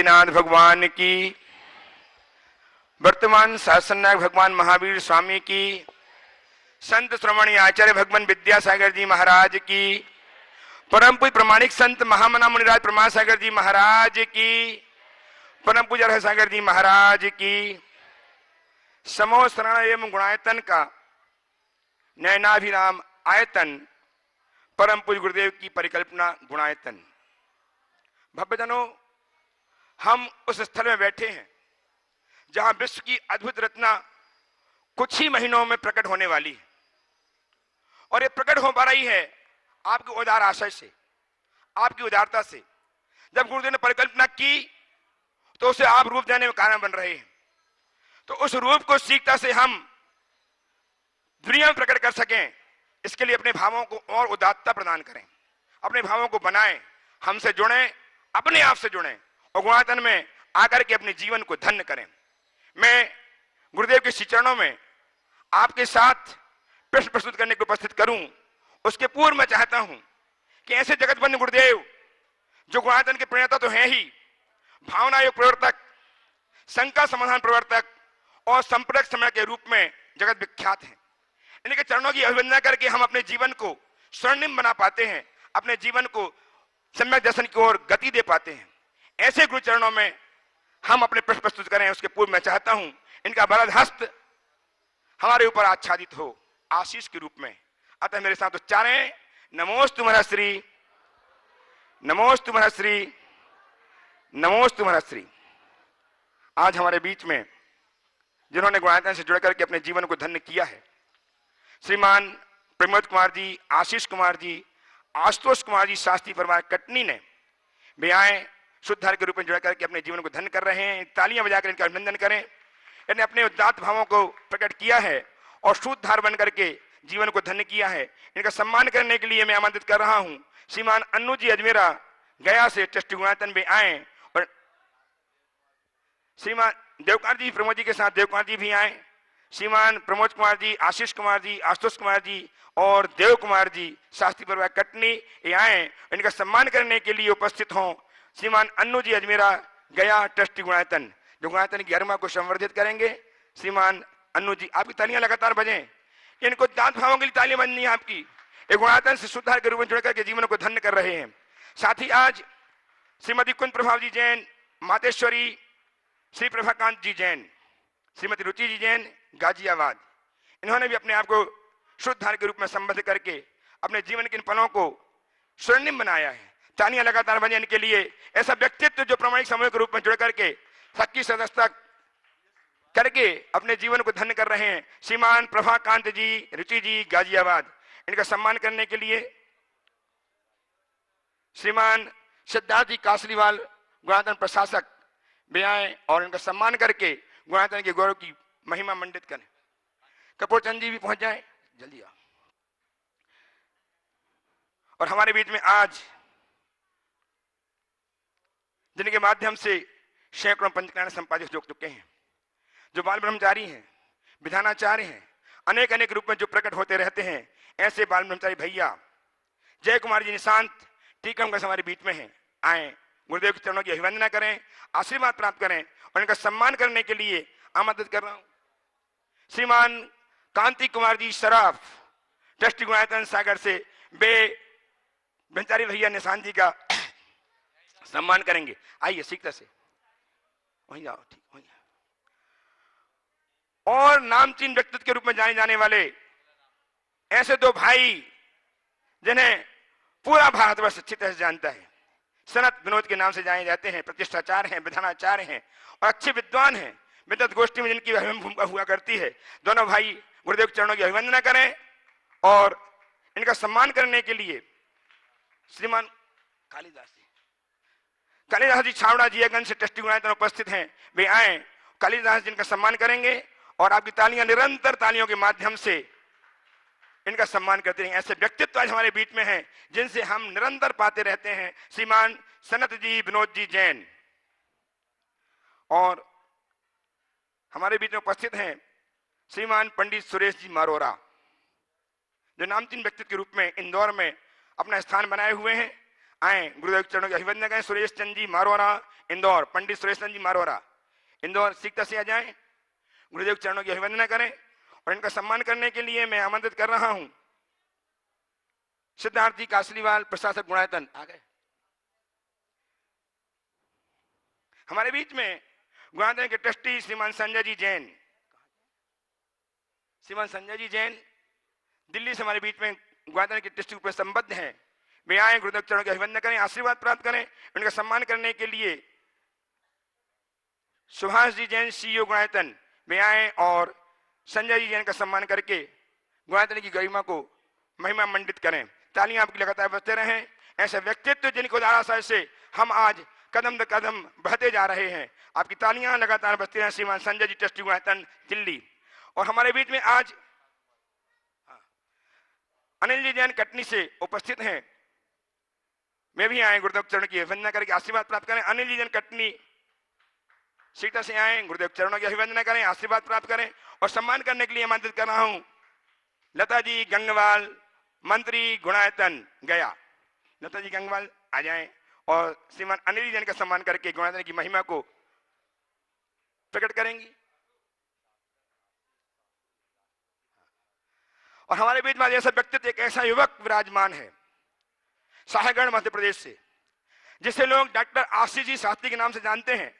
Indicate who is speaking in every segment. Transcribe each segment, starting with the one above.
Speaker 1: आदिनाथ भगवान की, वर्तमान शासन नायक भगवान महावीर स्वामी की, संत श्रवणी आचार्य भगवान विद्यासागर जी महाराज की, परम पूज्य प्रमाणिक संत महामना मुनिराज प्रमासागर जी महाराज की, परम पूज्य रहसागर जी महाराज की, समो शरण एवं गुणायतन का नयनाभिराम आयतन परम पूज्य गुरुदेव की परिकल्पना गुणायतन। भव्यजनों, हम उस स्थल में बैठे हैं जहां विश्व की अद्भुत रचना कुछ ही महीनों में प्रकट होने वाली है, और ये प्रकट हो पा रही है आपके उदार आशय से, आपकी उदारता से। जब गुरुदेव ने परिकल्पना की तो उसे आप रूप देने में कारण बन रहे हैं, तो उस रूप को सीखता से हम दुनिया में प्रकट कर सकें, इसके लिए अपने भावों को और उदात्तता प्रदान करें, अपने भावों को बनाएं, हमसे जुड़ें, अपने आप से जुड़ें और गुणायतन में आकर के अपने जीवन को धन्य करें। मैं गुरुदेव के श्री चरणों में आपके साथ प्रश्न प्रस्तुत करने को उपस्थित करूं, उसके पूर्व मैं चाहता हूं कि ऐसे जगतबंधु गुरुदेव जो गुणायतन के प्रणेता तो हैं ही, भावना योग प्रवर्तक, शंका समाधान प्रवर्तक और संपर्क समय के रूप में जगत विख्यात हैं, इनके चरणों की अभिवंदना करके हम अपने जीवन को स्वर्णिम बना पाते हैं, अपने जीवन को सम्यक दर्शन की ओर गति दे पाते हैं। ऐसे गुरु चरणों में हम अपने प्रश्न प्रस्तुत करें, उसके पूर्व मैं चाहता हूं इनका वरद हस्त हमारे ऊपर आच्छादित हो आशीष के रूप में। अतः मेरे साथ उच्चारें, नमोस्तु महर्षि, नमोस्तु महर्षि, नमोस्तु महर्षि। आज हमारे बीच में जिन्होंने गुणायतन से जुड़ करके अपने जीवन को धन्य किया है, श्रीमान प्रमोद कुमार जी, आशीष कुमार जी, आशुतोष कुमार जी शास्त्री परिवार कटनी ने वे आए शुद्धधार के रूप में जुड़ करके अपने जीवन को धन्य कर रहे हैं। तालियां बजाकर इनका अभिनंदन करें। इन्होंने अपने उदात्त भावों को प्रकट किया है और शुद्धधार बन करके जीवन को धन्य किया है। इनका सम्मान करने के लिए मैं आमंत्रित कर रहा हूं श्रीमान अन्नू जी अजमेरा गया से ट्रस्टी गुणायतन में आए, और श्रीमान देवकुमार जी प्रमोद जी के साथ देवकुमार जी भी आए, श्रीमान प्रमोद कुमार जी, आशीष कुमार जी, आशुतोष कुमार जी और देव कुमार जी शास्त्री परिवार कटनी ये आए। इनका सम्मान करने के लिए उपस्थित हों श्रीमान अन्नू जी अजमेरा गया ट्रस्टी गुणायतन, जो गुणायतन की गरिमा को संवर्धित करेंगे। श्रीमान अन्नू जी, आपकी तालियां लगातार बजें, इनको दांत भावों के लिए तालियां बजनी है आपकी। एक गुणायतन से शुद्धधार के रूप में जुड़ करके जीवन को धन्य कर रहे हैं। साथ ही आज श्रीमती कुंज प्रभाव जी जैन मातेश्वरी, श्री प्रभाकांत जी जैन, श्रीमती रुचि जी जैन गाजियाबाद, इन्होंने भी अपने आप को शुद्धधार के रूप में संबद्ध करके अपने जीवन के इन पलों को स्वर्णिम बनाया है। तालियां लगातार बजें इनके लिए। ऐसा व्यक्तित्व जो प्रामाणिक समूह के रूप में जुड़ करके सच्ची सदस्यता करके अपने जीवन को धन्य कर रहे हैं। श्रीमान प्रभाकांत जी, रुचि जी गाजियाबाद, इनका सम्मान करने के लिए श्रीमान सिद्धार्थ जी कासलीवाल गुणायतन प्रशासक वे आए और इनका सम्मान करके गुणायतन के गौरव की महिमा मंडित करें। कपूरचंद जी भी पहुंच जाए, जल्दी आओ। और हमारे बीच में आज जिनके माध्यम से सैकड़ों पंचकल्याण संपादित हो चुके हैं, जो बाल ब्रह्मचारी हैं, विधानाचार्य हैं, अनेक अनेक रूप में जो प्रकट होते रहते हैं, ऐसे बाल ब्रह्मचारी भैया जय कुमार जी निशांत टीकमगढ़ हमारे बीच में हैं। आए, गुरुदेव के चरणों की अभिवंदना करें, आशीर्वाद प्राप्त करें और इनका सम्मान करने के लिए आमंत्रित कर रहा हूं श्रीमान कांति कुमार जी सराफ ट्रस्टी गुणायतन सागर से। वे ब्रह्मचारी भैया निशांत जी का सम्मान करेंगे। आइए सीखता से वहीं जाओ, ठीक वहीं। और नामचीन व्यक्तित्व के रूप में जाने जाने वाले ऐसे दो भाई जिन्हें पूरा भारतवर्ष अच्छी तरह से जानता है, सनत विनोद के नाम से जाने जाते हैं, प्रतिष्ठाचार्य हैं, विधानाचार्य हैं और अच्छे विद्वान हैं। विद्वत गोष्ठी में जिनकी अहम भूमिका हुआ करती है। दोनों भाई गुरुदेव के चरणों की अभिवंदना करें और इनका सम्मान करने के लिए श्रीमान कालिदास जी छावड़ा जियागंज से ट्रस्टी गुणायतन उपस्थित हैं। वे आए, कालिदास जी इनका सम्मान करेंगे और आपकी तालियां निरंतर तालियों के माध्यम से इनका सम्मान करते हैं। ऐसे व्यक्तित्व आज हमारे बीच में हैं जिनसे हम निरंतर पाते रहते हैं। श्रीमान सनत जी विनोद जी जैन और हमारे बीच में उपस्थित हैं श्रीमान पंडित सुरेश जी मारोरा, जो नामचीन व्यक्तित्व के रूप में इंदौर में अपना स्थान बनाए हुए हैं। आए गुरुदेव चरणों के अभिवंदन करें। सुरेश चंद जी मारवाड़ा इंदौर, पंडित सुरेश चंद जी मारवाड़ा इंदौर सीखता से आ जाए, गुरुदेव चरणों की अभिवंदना करें। और इनका सम्मान करने के लिए मैं आमंत्रित कर रहा हूं सिद्धार्थ जी कासलीवाल, प्रशासक गुणायतन आ गए। हमारे बीच में गुणायतन के ट्रस्टी श्रीमान संजय जी जैन, श्रीमान संजय जी जैन दिल्ली से हमारे बीच में गुणायतन के ट्रस्टी पर संबद्ध हैं। वे आए, गुरुदेव चरणों के अभिवंदन करें, आशीर्वाद प्राप्त करें। उनका सम्मान करने के लिए सुभाष जी जैन सीईओ गुणायतन वे आए और संजय जी जैन का सम्मान करके गुणायतन की गरिमा को महिमा मंडित करें। तालियां आपकी लगातार बजते रहें। ऐसे व्यक्तित्व जिनको आशा से हम आज कदम द कदम बढ़ते जा रहे हैं, आपकी तालियां लगातार बजती रहें। श्रीमान संजय जी ट्रस्टी गुणायतन दिल्ली। और हमारे बीच में आज अनिल जी जैन कटनी से उपस्थित हैं, वे भी आए, गुरुदेव चरण की अभिवंदना करके आशीर्वाद प्राप्त करें। अनिल जी जैन कटनी सीता से आए, गुरुदेव चरणों की अभिवंदना करें, आशीर्वाद प्राप्त करें। और सम्मान करने के लिए आमंत्रित कर रहा हूं लता जी गंगवाल, मंत्री गुणायतन गया। लता जी गंगवाल आ जाएं और श्रीमान अनिल जैन का सम्मान करके गुणायतन की महिमा को प्रकट करेंगी। और हमारे बीच में ऐसा व्यक्तित्व, एक ऐसा युवक विराजमान है साहेगढ़ मध्य प्रदेश से, जिसे लोग डॉक्टर आशीष जी शास्त्री के नाम से जानते हैं,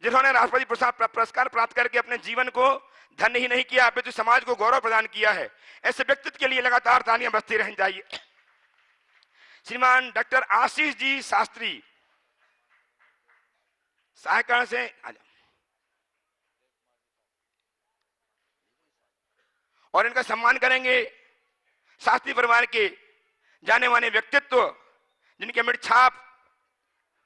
Speaker 1: जिन्होंने राष्ट्रपति पुरस्कार प्राप्त करके अपने जीवन को धन्य ही नहीं किया, अपितु समाज को गौरव प्रदान किया है। ऐसे व्यक्तित्व के लिए लगातार तालियां बजती रहनी चाहिए। श्रीमान डॉक्टर आशीष जी शास्त्री साहेगढ़ से आ जाओ। और इनका सम्मान करेंगे शास्त्री परिवार के जाने माने व्यक्तित्व, जिनके अमिट छाप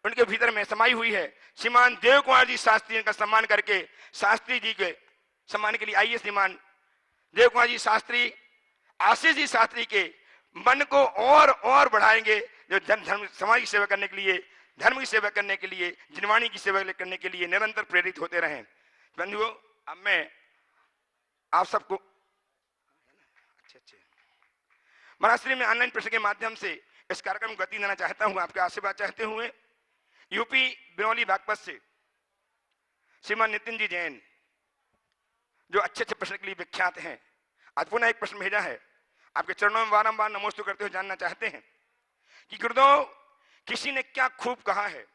Speaker 1: उनके भीतर में समाई हुई है, श्रीमान देव कुमार जी शास्त्री का सम्मान करके शास्त्री जी के सम्मान के लिए आइए। श्रीमान देव कुमार जी शास्त्री आशीष जी शास्त्री के मन को और बढ़ाएंगे, जो जन धर्म समाज की सेवा करने के लिए, धर्म की सेवा करने के लिए, जिनवाणी की सेवा करने के लिए निरंतर प्रेरित होते रहें। बंधुओं, अब मैं आप सबको अच्छे महाराष्ट्र में ऑनलाइन प्रश्न के माध्यम से इस कार्यक्रम को गति देना चाहता हूं, आपके आशीर्वाद चाहते हुए। यूपी बिनौली बागपत से श्रीमान नितिन जी जैन, जो अच्छे प्रश्न के लिए विख्यात हैं, आज पुनः एक प्रश्न भेजा है। आपके चरणों में बारंबार नमोस्तु करते हुए जानना चाहते हैं कि गुरुदेव, किसी ने क्या खूब कहा है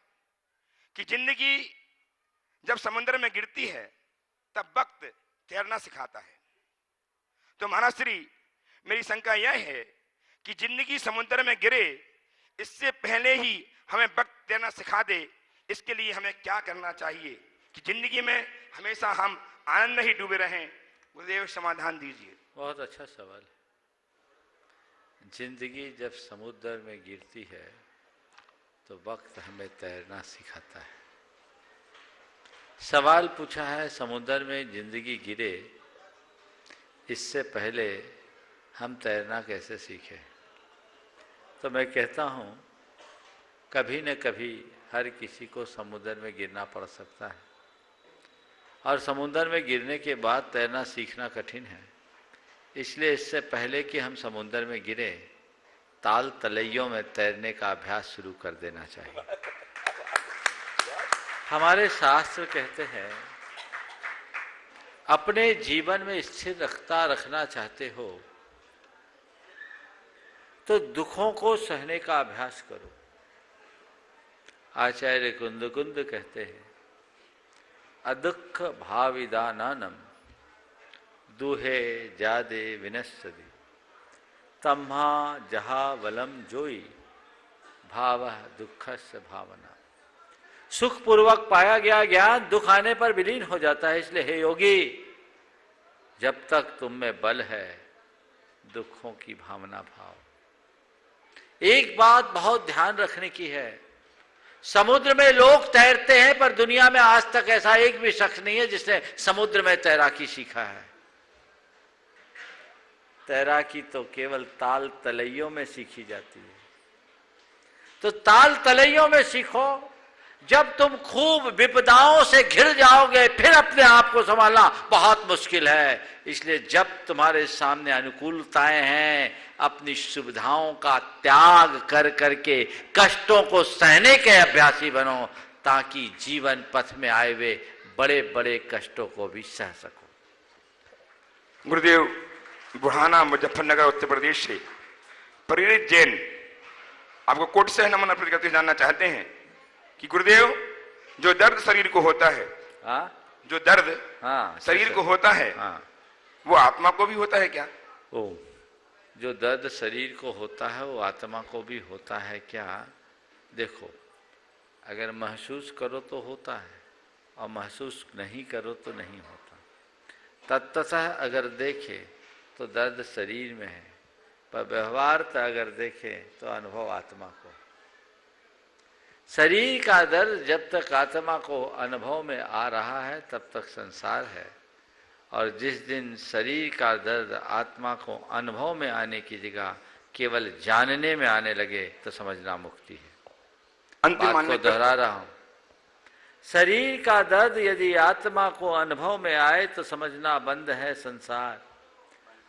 Speaker 1: कि जिंदगी जब समुद्र में गिरती है तब वक्त तैरना सिखाता है। तो महाराज श्री, मेरी शंका यह है कि जिंदगी समुद्र में गिरे इससे पहले ही हमें वक्त तैरना सिखा दे, इसके लिए हमें क्या करना चाहिए कि जिंदगी में हमेशा हम आनंद में ही डूबे रहें? गुरुदेव समाधान दीजिए।
Speaker 2: बहुत अच्छा सवाल है। जिंदगी जब समुद्र में गिरती है तो वक्त हमें तैरना सिखाता है। सवाल पूछा है, समुद्र में जिंदगी गिरे इससे पहले हम तैरना कैसे सीखें? तो मैं कहता हूँ, कभी न कभी हर किसी को समुद्र में गिरना पड़ सकता है, और समुद्र में गिरने के बाद तैरना सीखना कठिन है। इसलिए इससे पहले कि हम समुद्र में गिरे, ताल तलैयों में तैरने का अभ्यास शुरू कर देना चाहिए। हमारे शास्त्र कहते हैं, अपने जीवन में स्थिर रखना चाहते हो तो दुखों को सहने का अभ्यास करो। आचार्य कुंद कहते हैं, अदुख भाविदानम दुहे जादे विनश्यति तम्हा जहा वलम जोई भाव दुखस्य भावना। सुख पूर्वक पाया गया ज्ञान दुख आने पर विलीन हो जाता है। इसलिए हे योगी, जब तक तुम में बल है दुखों की भावना भाव। एक बात बहुत ध्यान रखने की है, समुद्र में लोग तैरते हैं पर दुनिया में आज तक ऐसा एक भी शख्स नहीं है जिसने समुद्र में तैराकी सीखा है। तैराकी तो केवल ताल तलैयों में सीखी जाती है। तो ताल तलैयों में सीखो, जब तुम खूब विपदाओं से घिर जाओगे फिर अपने आप को संभालना बहुत मुश्किल है। इसलिए जब तुम्हारे सामने अनुकूलताएं हैं, अपनी सुविधाओं का त्याग कर करके कष्टों को सहने के अभ्यासी बनो, ताकि जीवन पथ में आए हुए बड़े बड़े कष्टों को भी सह सको।
Speaker 1: गुरुदेव बुढ़ाना मुजफ्फरनगर उत्तर प्रदेश से प्रेरित जैन आपको कोट से नमन अर्पित करते जानना चाहते हैं कि गुरुदेव जो दर्द शरीर को होता है, जो दर्द शरीर को होता है, वो आत्मा को भी होता है क्या?
Speaker 2: ओ, जो दर्द शरीर को होता है वो आत्मा को भी होता है क्या? देखो, अगर महसूस करो तो होता है और महसूस नहीं करो तो नहीं होता। तत्तः अगर देखे तो दर्द शरीर में है, पर व्यवहारतः अगर देखे तो अनुभव आत्मा को। शरीर का दर्द जब तक आत्मा को अनुभव में आ रहा है तब तक संसार है, और जिस दिन शरीर का दर्द आत्मा को अनुभव में आने की जगह केवल जानने में आने लगे तो समझना मुक्ति है। बात को दोहरा रहा हूं, शरीर का दर्द यदि आत्मा को अनुभव में आए तो समझना बंद है संसार,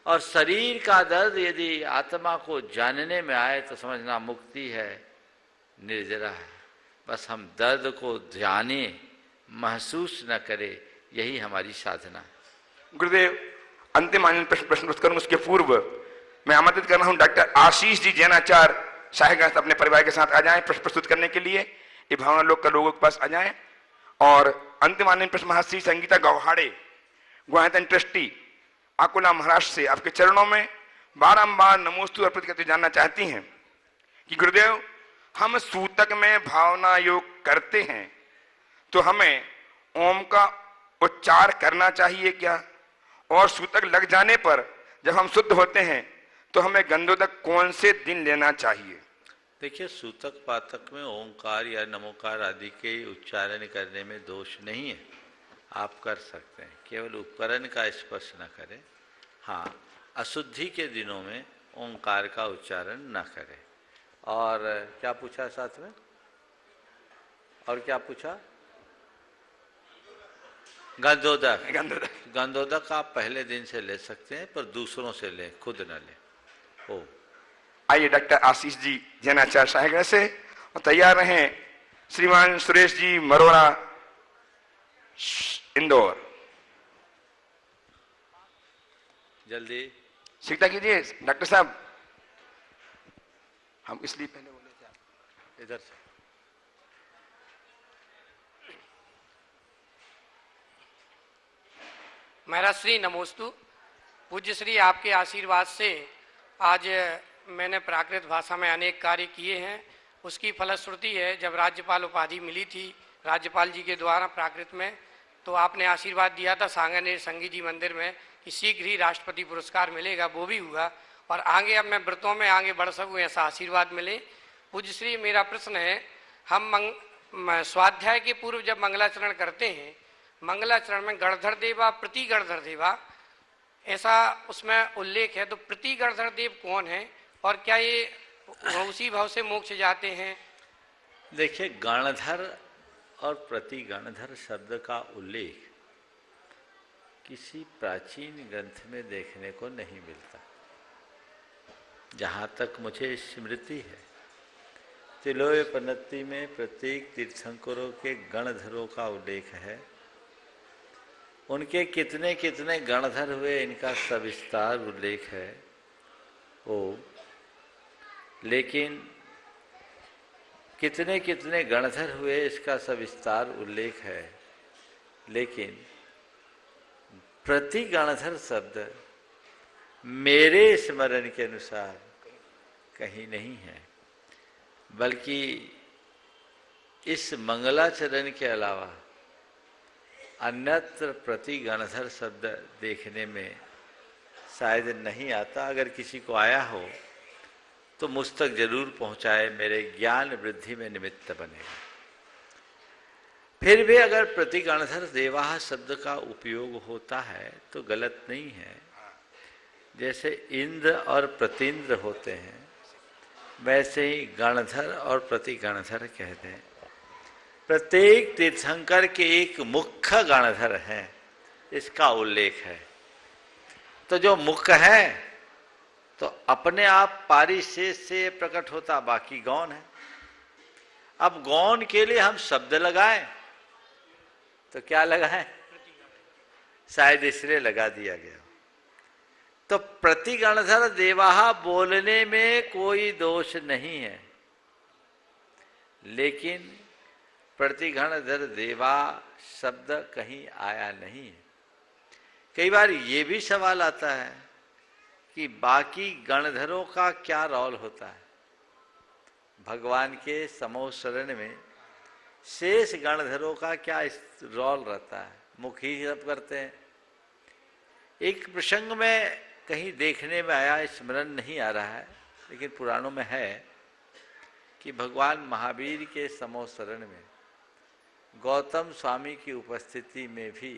Speaker 2: और शरीर का दर्द यदि आत्मा को जानने में आए तो समझना मुक्ति है, निर्जरा है। बस हम दर्द को जाने, महसूस न करें, यही हमारी साधना है।
Speaker 1: गुरुदेव अंतिम प्रश्न करूं उसके पूर्व मैं आमंत्रित कर रहा हूं डॉक्टर आशीष जी जैनाचार्य साहिबगंज अपने परिवार के साथ आ जाएं प्रश्न प्रस्तुत करने के लिए। ये भावना लोगों के पास आ जाएं। और अंतिम आनंद प्रश्न महाश्री संगीता गौहाड़े गुणायतन ट्रस्टी अकोला महाराष्ट्र से आपके चरणों में बारंबार नमोस्तु अर्पित करते जानना चाहती हैं कि गुरुदेव हम सूतक में भावना योग करते हैं तो हमें ओम का उच्चार करना चाहिए क्या? और सूतक लग जाने पर जब हम शुद्ध होते हैं तो हमें गंधोदक कौन से दिन लेना चाहिए?
Speaker 2: देखिए, सूतक पातक में ओंकार या नमोकार आदि के उच्चारण करने में दोष नहीं है, आप कर सकते हैं, केवल उपकरण का स्पर्श न करें। हाँ, अशुद्धि के दिनों में ओंकार का उच्चारण न करें। और क्या पूछा साथ में? और क्या पूछा? गंधोदक। गंधोदक आप पहले दिन से ले सकते हैं, पर दूसरों से लें, खुद न लें। ओ,
Speaker 1: आइए डॉक्टर आशीष जी जैनाचार्य साहिबगंज से, और तैयार रहें श्रीमान सुरेश जी मरोड़ा इंदौर।
Speaker 2: जल्दी
Speaker 1: सीखता कीजिए डॉक्टर साहब, हम इसलिए पहले बोले थे
Speaker 2: इधर से।
Speaker 3: महाराज श्री नमोस्तु। पूज्य श्री आपके आशीर्वाद से आज मैंने प्राकृत भाषा में अनेक कार्य किए हैं। उसकी फलश्रुति है, जब राज्यपाल उपाधि मिली थी राज्यपाल जी के द्वारा प्राकृत में, तो आपने आशीर्वाद दिया था सांगानेर संगीत जी मंदिर में कि शीघ्र ही राष्ट्रपति पुरस्कार मिलेगा, वो भी हुआ। और आगे अब मैं व्रतों में आगे बढ़ सकूँ ऐसा आशीर्वाद मिले। पूज्य श्री मेरा प्रश्न है, हम स्वाध्याय के पूर्व जब मंगलाचरण करते हैं, मंगलाचरण में गणधर देवा प्रति गणधर देवा ऐसा उसमें उल्लेख है, तो प्रति गणधर देव कौन है और क्या ये उसी भाव से मोक्ष जाते हैं?
Speaker 2: देखिए, गणधर और प्रति गणधर शब्द का उल्लेख किसी प्राचीन ग्रंथ में देखने को नहीं मिलता। जहाँ तक मुझे स्मृति है, तिलोपनिषद में प्रत्येक तीर्थंकरों के गणधरों का उल्लेख है। उनके कितने कितने गणधर हुए इनका सविस्तार उल्लेख है। लेकिन कितने कितने गणधर हुए इसका सविस्तार उल्लेख है, लेकिन प्रति गणधर शब्द मेरे स्मरण के अनुसार कहीं नहीं है, बल्कि इस मंगलाचरण के अलावा अन्यत्र प्रति गणधर शब्द देखने में शायद नहीं आता। अगर किसी को आया हो तो मुझ तक जरूर पहुंचाए, मेरे ज्ञान वृद्धि में निमित्त बनेगा। फिर भी अगर प्रति गणधर देवाह शब्द का उपयोग होता है तो गलत नहीं है। जैसे इंद्र और प्रतीन्द्र होते हैं, वैसे ही गणधर और प्रति गणधर कह दें। प्रत्येक तीर्थंकर के एक मुख्य गणधर हैं, इसका उल्लेख है। तो जो मुख्य है तो अपने आप पारिशेष से प्रकट होता, बाकी गौण है। अब गौण के लिए हम शब्द लगाएं तो क्या लगाएं, शायद इसलिए लगा दिया गया। तो प्रतिगणधर देवाहा बोलने में कोई दोष नहीं है, लेकिन प्रतिगणधर देवा शब्द कहीं आया नहीं है। कई बार ये भी सवाल आता है कि बाकी गणधरों का क्या रोल होता है। भगवान के समूह शरण में शेष गणधरों का क्या रोल रहता है, मुख ही सब करते हैं। एक प्रसंग में कहीं देखने में आया, स्मरण नहीं आ रहा है, लेकिन पुराणों में है कि भगवान महावीर के समूह शरण में गौतम स्वामी की उपस्थिति में भी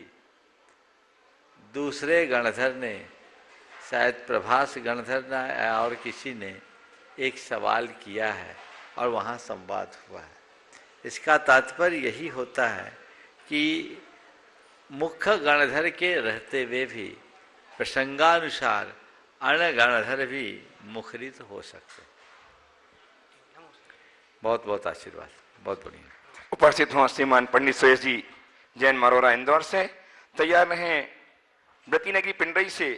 Speaker 2: दूसरे गणधर ने, शायद प्रभास गणधर ने और किसी ने एक सवाल किया है और वहाँ संवाद हुआ है। इसका तात्पर्य यही होता है कि मुख्य गणधर के रहते हुए भी प्रसंगानुसार अन्य गणधर भी मुखरित हो सकते। बहुत बहुत आशीर्वाद, बहुत बढ़िया।
Speaker 1: उपस्थित हों श्रीमान पंडित सुरेश जी, जैन मरोरा इंदौर से। तैयार रहें व्रती नगरी पिंडई से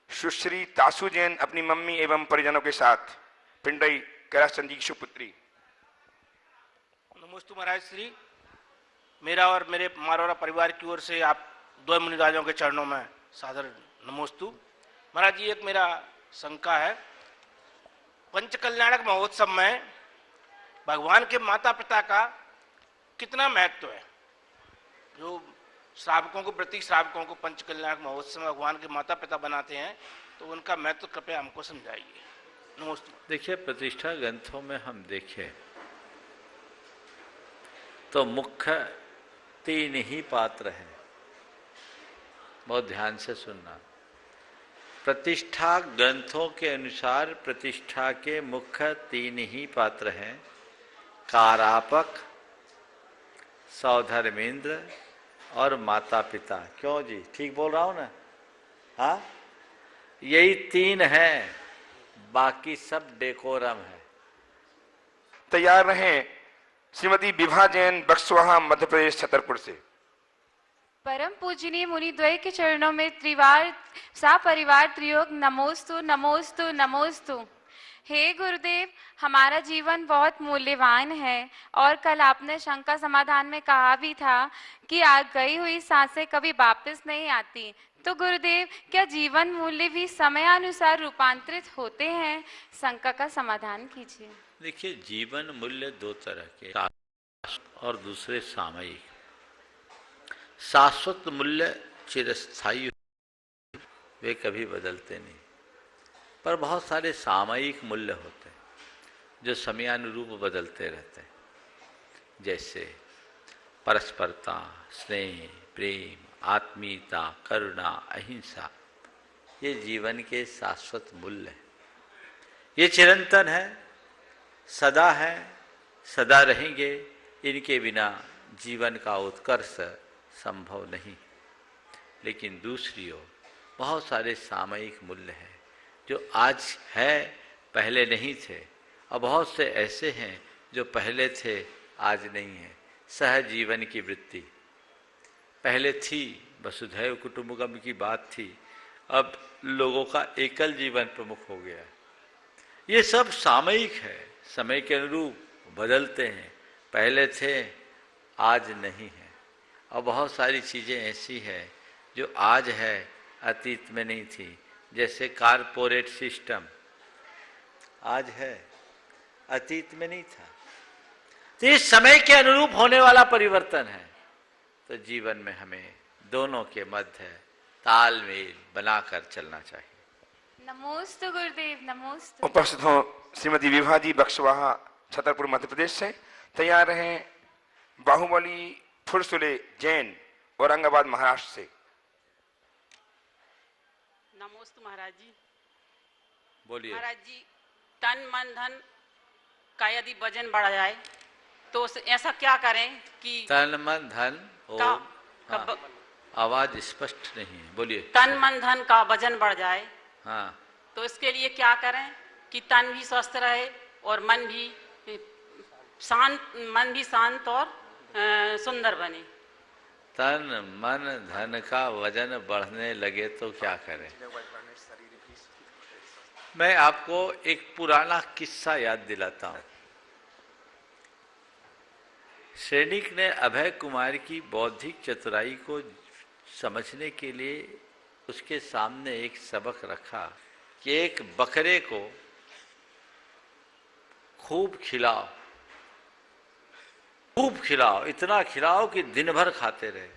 Speaker 1: सुश्री तासु जैन अपनी मम्मी एवं परिजनों के साथ, पिंडई कैलाश चंद जी की सुपुत्री।
Speaker 4: नमोस्तु महाराज श्री, मेरा और मेरे मारवाड़ा परिवार की ओर से आप दो मुनिराजों के चरणों में सादर नमोस्तु। महाराज जी, एक मेरा शंका है, पंचकल्याणक महोत्सव में भगवान के माता पिता का कितना महत्व है? जो श्रावकों को, प्रति श्रावकों को पंचकल्याणक महोत्सव में भगवान के माता पिता बनाते हैं, तो उनका महत्व कृपया हमको समझाइए। नमोस्तु।
Speaker 2: देखिए, प्रतिष्ठा ग्रंथों में हम देखें तो मुख्य 3 ही पात्र हैं। बहुत ध्यान से सुनना। प्रतिष्ठा ग्रंथों के अनुसार प्रतिष्ठा के मुख्य 3 ही पात्र हैं, कारापक, सौधर्मेंद्र और माता पिता। क्यों जी, ठीक बोल रहा हूं ना? हाँ, यही 3 हैं, बाकी सब डेकोरम है।
Speaker 1: तैयार रहें श्रीमती विभा जैन बक्सवाहा मध्य प्रदेश छतरपुर से।
Speaker 5: परम पूजनीय मुनिद्वय के चरणों में त्रिवार सपरिवार त्रियोग नमोस्तु नमोस्तु नमोस्तु। हे गुरुदेव, हमारा जीवन बहुत मूल्यवान है और कल आपने शंका समाधान में कहा भी था कि गई हुई सांसें कभी वापस नहीं आती। तो गुरुदेव, क्या जीवन मूल्य भी समयानुसार रूपांतरित होते हैं? शंका का समाधान कीजिए।
Speaker 2: देखिए, जीवन मूल्य 2 तरह के, और दूसरे सामयिक। शाश्वत मूल्य चिरस्थायी, वे कभी बदलते नहीं। पर बहुत सारे सामयिक मूल्य होते हैं जो समयानुरूप बदलते रहते हैं, जैसे परस्परता, स्नेह, प्रेम, आत्मीयता, करुणा, अहिंसा। ये जीवन के शाश्वत मूल्य हैं। ये चिरंतन है, सदा है, सदा रहेंगे। इनके बिना जीवन का उत्कर्ष संभव नहीं। लेकिन दूसरी ओर बहुत सारे सामयिक मूल्य हैं जो आज है, पहले नहीं थे, और बहुत से ऐसे हैं जो पहले थे, आज नहीं है। सहजीवन की वृत्ति पहले थी, वसुधैव कुटुंबकम की बात थी, अब लोगों का एकल जीवन प्रमुख हो गया। ये सब सामयिक है, समय के अनुरूप बदलते हैं। पहले थे, आज नहीं है। और बहुत सारी चीज़ें ऐसी हैं जो आज है, अतीत में नहीं थी। जैसे कारपोरेट सिस्टम आज है, अतीत में नहीं था। तो ये समय के अनुरूप होने वाला परिवर्तन है। तो जीवन में हमें दोनों के मध्य तालमेल बनाकर चलना चाहिए।
Speaker 5: नमोस्तु गुरुदेव, नमोस्तु।
Speaker 1: उपस्थित हो श्रीमती विभा जी बक्सवाहा छतरपुर मध्य प्रदेश से। तैयार रहें बाहुबली फुरसुले जैन औरंगाबाद महाराष्ट्र से।
Speaker 6: नमोस्तु महाराज जी।
Speaker 2: बोलिए।
Speaker 6: महाराज जी, तन मन धन का यदि वजन बढ़ जाए तो ऐसा क्या करें कि
Speaker 2: तन मन धन
Speaker 6: का,
Speaker 2: ओम। हाँ, आवाज स्पष्ट नहीं है, बोलिए।
Speaker 6: तन मन धन का वजन बढ़ जाए,
Speaker 2: हाँ,
Speaker 6: तो इसके लिए क्या करें कि तन भी स्वस्थ रहे और मन भी शांत और सुंदर बने।
Speaker 2: तन मन धन का वजन बढ़ने लगे तो क्या करें? मैं आपको एक पुराना किस्सा याद दिलाता हूं। सैनिक ने अभय कुमार की बौद्धिक चतुराई को समझने के लिए उसके सामने एक सबक रखा कि एक बकरे को खूब खिलाओ, इतना खिलाओ कि दिन भर खाते रहे,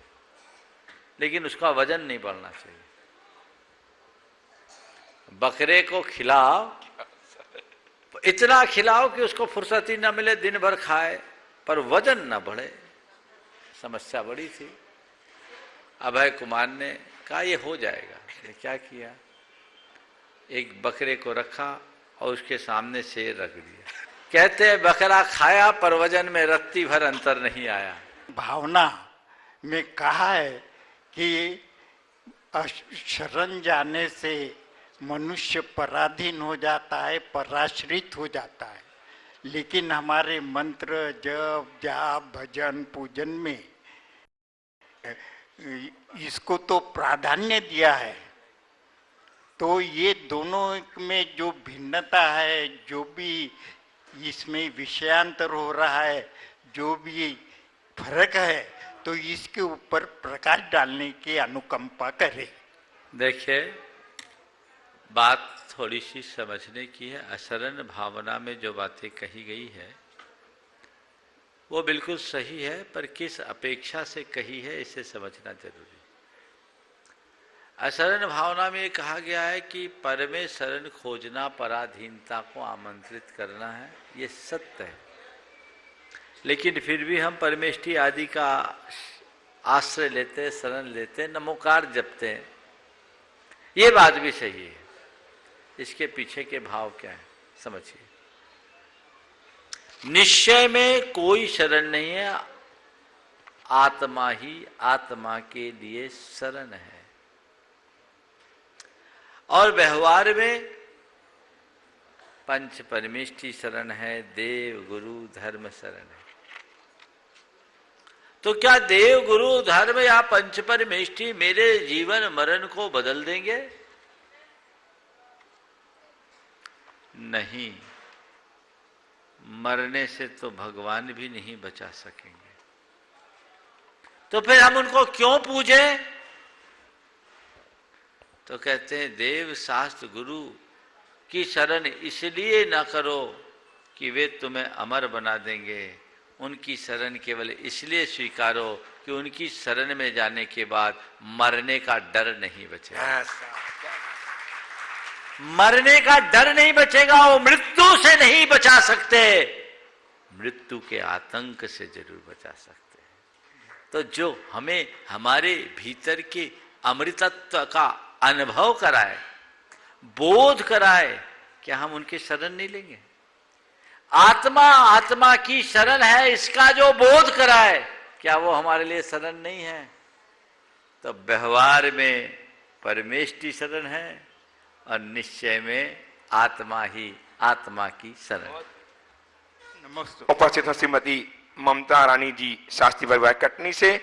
Speaker 2: लेकिन उसका वजन नहीं बढ़ना चाहिए। बकरे को खिलाओ, इतना खिलाओ कि उसको फुर्सत ही न मिले, दिन भर खाए पर वजन न बढ़े। समस्या बड़ी थी। अभय कुमार ने कहा ये हो जाएगा। उसने क्या किया, एक बकरे को रखा और उसके सामने शेर रख दिया। कहते हैं बकरा खाया पर वजन में रत्ती भर अंतर नहीं आया।
Speaker 7: भावना में कहा है कि शरण जाने से मनुष्य पराधीन हो जाता है, पराश्रित हो जाता है, लेकिन हमारे मंत्र जप जाप भजन पूजन में इसको तो प्राधान्य दिया है। तो ये दोनों में जो भिन्नता है, जो भी इसमें विषयांतर हो रहा है, जो भी फर्क है, तो इसके ऊपर प्रकाश डालने की अनुकंपा करें।
Speaker 2: देखिए, बात थोड़ी सी समझने की है। असरण भावना में जो बातें कही गई है वो बिल्कुल सही है, पर किस अपेक्षा से कही है इसे समझना जरूरी। असरण भावना में कहा गया है कि पर में शरण खोजना पराधीनता को आमंत्रित करना है, ये सत्य है। लेकिन फिर भी हम परमेष्टि आदि का आश्रय लेते, शरण लेते, नमोकार जपते हैं, ये बात भी सही है। इसके पीछे के भाव क्या है समझिए। निश्चय में कोई शरण नहीं है, आत्मा ही आत्मा के लिए शरण है। और व्यवहार में पंच परमेष्टि शरण है, देव गुरु धर्म शरण है। तो क्या देव गुरु धर्म या पंच परमेष्टि मेरे जीवन मरण को बदल देंगे? नहीं, मरने से तो भगवान भी नहीं बचा सकेंगे। तो फिर हम उनको क्यों पूजें? तो कहते हैं देव शास्त्र गुरु की शरण इसलिए ना करो कि वे तुम्हें अमर बना देंगे, उनकी शरण केवल इसलिए स्वीकारो कि उनकी शरण में जाने के बाद मरने का डर नहीं बचेगा। मरने का डर नहीं बचेगा, वो मृत्यु से नहीं बचा सकते, मृत्यु के आतंक से जरूर बचा सकते हैं। तो जो हमें हमारे भीतर के अमृतत्व का अनुभव कराए, बोध कराए, क्या हम उनकी शरण नहीं लेंगे? आत्मा आत्मा की शरण है, इसका जो बोध कराए, क्या वो हमारे लिए शरण नहीं है? तो व्यवहार में परमेष्टि शरण है और निश्चय में आत्मा ही आत्मा की शरण।
Speaker 7: नमस्ते।
Speaker 1: उपस्थित हैं श्रीमती ममता रानी जी शास्त्री परिवार कटनी से,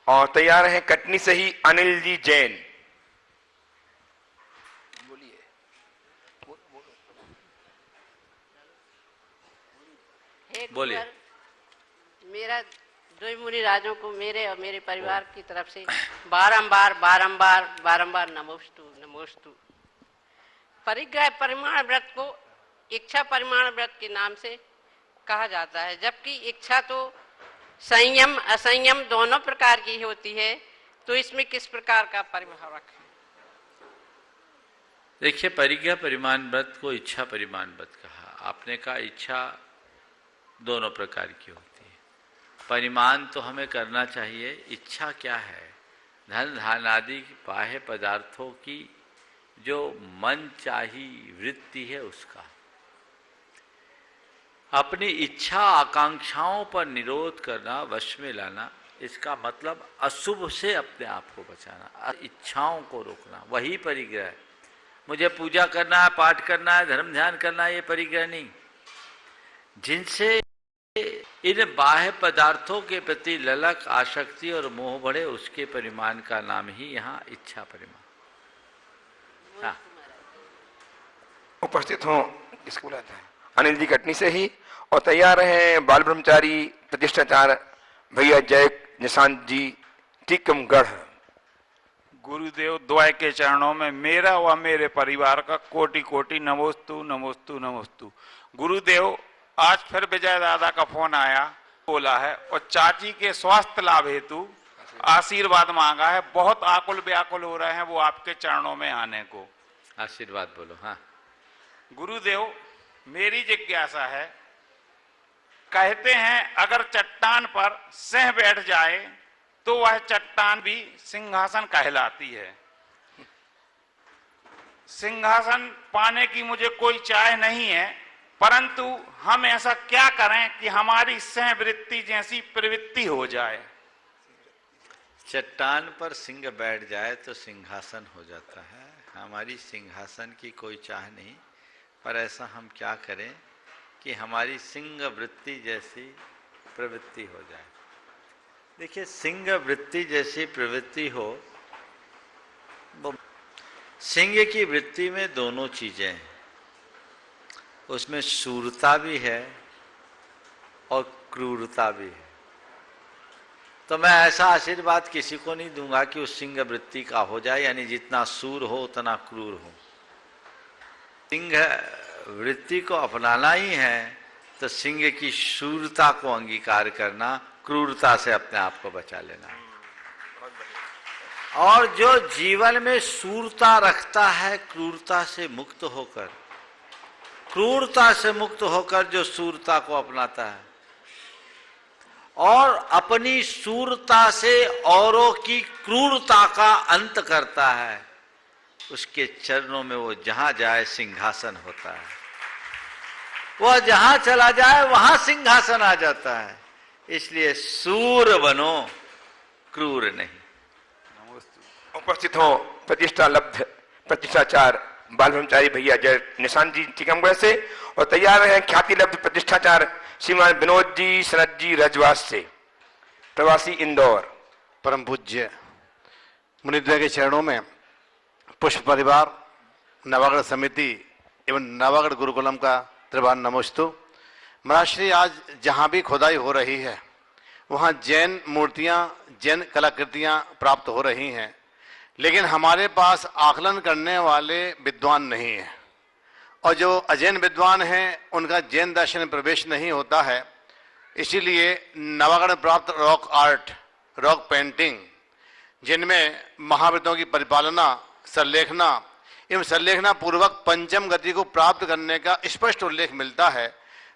Speaker 1: और तैयार हैं कटनी से ही अनिल जी जैन।
Speaker 2: बोलिए।
Speaker 6: मेरा दो मुनि राजों को मेरे और मेरे परिवार की तरफ से बारंबार बारंबार बारंबार नमोस्तु नमोस्तु। परिग्रह परिमाण व्रत को इच्छा परिमाण व्रत के नाम से कहा जाता है, जबकि इच्छा तो संयम असंयम दोनों प्रकार की होती है। तो इसमें किस प्रकार का परिभाव रखें?
Speaker 2: देखिए, परिग्रह परिमाण व्रत को इच्छा परिमाण व्रत कहा। आपने कहा इच्छा दोनों प्रकार की होती है, परिमाण तो हमें करना चाहिए। इच्छा क्या है? धन धान आदि बाह्य पदार्थों की जो मन चाही वृत्ति है उसका। अपनी इच्छा आकांक्षाओं पर निरोध करना, वश में लाना, इसका मतलब अशुभ से अपने आप को बचाना, इच्छाओं को रोकना, वही परिग्रह है। मुझे पूजा करना है, पाठ करना है, धर्म ध्यान करना है, ये परिग्रह नहीं। जिनसे इन बाह्य पदार्थों के प्रति ललक, आसक्ति और मोह बढ़े, उसके परिमाण का नाम ही यहाँ इच्छा परिमाण। हाँ।
Speaker 1: उपस्थित हो स्कूल आता है अनिल जी कटनी से ही, और तैयार हैं बाल ब्रह्मचारी प्रतिष्ठाचार्य भैया जय निशांत जी टीकमगढ़।
Speaker 8: गुरुदेव द्वय के चरणों में मेरा व मेरे परिवार का कोटि कोटि नमोस्तु नमोस्तु नमोस्तु। गुरुदेव, आज फिर विजय दादा का फोन आया, बोला है और चाची के स्वास्थ्य लाभ हेतु आशीर्वाद मांगा है। बहुत आकुल व्याकुल हो रहे हैं वो आपके चरणों में आने को।
Speaker 2: आशीर्वाद बोलो। हाँ।
Speaker 8: गुरुदेव, मेरी जिज्ञासा है, कहते हैं अगर चट्टान पर सिंह बैठ जाए तो वह चट्टान भी सिंहासन कहलाती है। सिंहासन पाने की मुझे कोई चाह नहीं है, परंतु हम ऐसा क्या करें कि हमारी सिंह वृत्ति जैसी प्रवृत्ति हो जाए।
Speaker 2: चट्टान पर सिंह बैठ जाए तो सिंहासन हो जाता है। हमारी सिंहासन की कोई चाह नहीं, पर ऐसा हम क्या करें कि हमारी सिंह वृत्ति जैसी प्रवृत्ति हो जाए। देखिए, सिंह वृत्ति जैसी प्रवृत्ति हो, सिंह की वृत्ति में दोनों चीजें हैं, उसमें शूरता भी है और क्रूरता भी है। तो मैं ऐसा आशीर्वाद किसी को नहीं दूंगा कि उस सिंह वृत्ति का हो जाए, यानी जितना सूर हो उतना क्रूर हो। सिंह वृत्ति को अपनाना ही है तो सिंह की शूरता को अंगीकार करना, क्रूरता से अपने आप को बचा लेना। और जो जीवन में शूरता रखता है, क्रूरता से मुक्त होकर, क्रूरता से मुक्त होकर जो शूरता को अपनाता है और अपनी शूरता से औरों की क्रूरता का अंत करता है, उसके चरणों में वो जहां जाए सिंहासन होता है। वह जहां चला जाए वहां सिंहासन आ जाता है। इसलिए सूर बनो, क्रूर नहीं।
Speaker 1: उपस्थित हो प्रतिष्ठा लब्ध प्रतिष्ठाचार्य बाल ब्रह्मचारी भैया जय निशांत जी टीकमगढ़ से, और तैयार हैं ख्याति लब्ध प्रतिष्ठाचार्य श्रीमान विनोद जी सनत जी रजवास से, प्रवासी इंदौर।
Speaker 9: परम पूज्य मुनिद्वय के चरणों में पुष्प परिवार, नवागढ़ समिति एवं नवागढ़ गुरुकुलम का त्रिवान नमोस्तु। महाराष्ट्री, आज जहाँ भी खुदाई हो रही है वहाँ जैन मूर्तियाँ, जैन कलाकृतियाँ प्राप्त हो रही हैं, लेकिन हमारे पास आकलन करने वाले विद्वान नहीं हैं, और जो अजैन विद्वान हैं उनका जैन दर्शन में प्रवेश नहीं होता है। इसीलिए नवागढ़ प्राप्त रॉक आर्ट, रॉक पेंटिंग, जिनमें महाविद्वानों की परिपालना, संलेखना एवं संलेखना पूर्वक पंचम गति को प्राप्त करने का स्पष्ट उल्लेख मिलता है,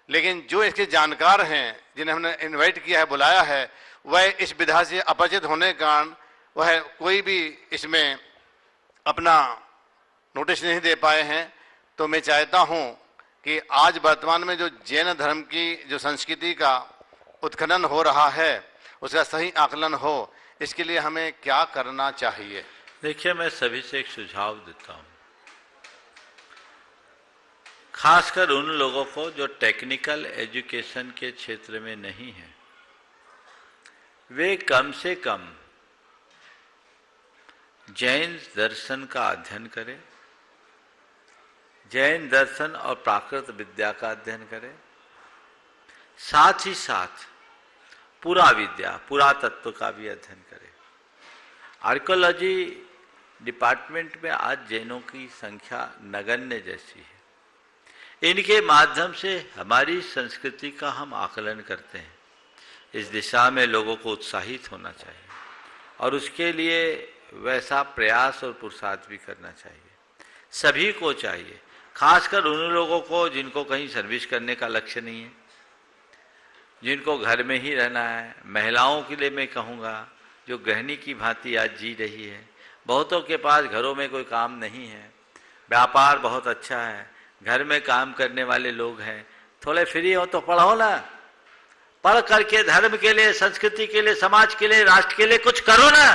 Speaker 9: लेकिन जो इसके जानकार हैं, जिन्हें हमने इनवाइट किया है, बुलाया है, वह इस विधा से अपरिचित होने के कारण वह कोई भी इसमें अपना नोटिस नहीं दे पाए हैं। तो मैं चाहता हूं कि आज वर्तमान में जो जैन धर्म की जो संस्कृति का उत्खनन हो रहा है उसका सही आकलन हो, इसके लिए हमें क्या करना चाहिए।
Speaker 2: देखिए, मैं सभी से एक सुझाव देता हूं, खासकर उन लोगों को जो टेक्निकल एजुकेशन के क्षेत्र में नहीं है, वे कम से कम जैन दर्शन का अध्ययन करें, जैन दर्शन और प्राकृत विद्या का अध्ययन करें, साथ ही साथ पुरा विद्या, पुरातत्व का भी अध्ययन करें। आर्कियोलॉजी डिपार्टमेंट में आज जैनों की संख्या नगण्य जैसी है। इनके माध्यम से हमारी संस्कृति का हम आकलन करते हैं। इस दिशा में लोगों को उत्साहित होना चाहिए और उसके लिए वैसा प्रयास और पुरुषार्थ भी करना चाहिए। सभी को चाहिए, खासकर उन लोगों को जिनको कहीं सर्विस करने का लक्ष्य नहीं है, जिनको घर में ही रहना है। महिलाओं के लिए मैं कहूँगा, जो गृहिणी की भांति आज जी रही है, बहुतों के पास घरों में कोई काम नहीं है, व्यापार बहुत अच्छा है, घर में काम करने वाले लोग हैं, थोड़े फ्री हो तो पढ़ो ना, पढ़ करके धर्म के लिए, संस्कृति के लिए, समाज के लिए, राष्ट्र के लिए कुछ करो ना,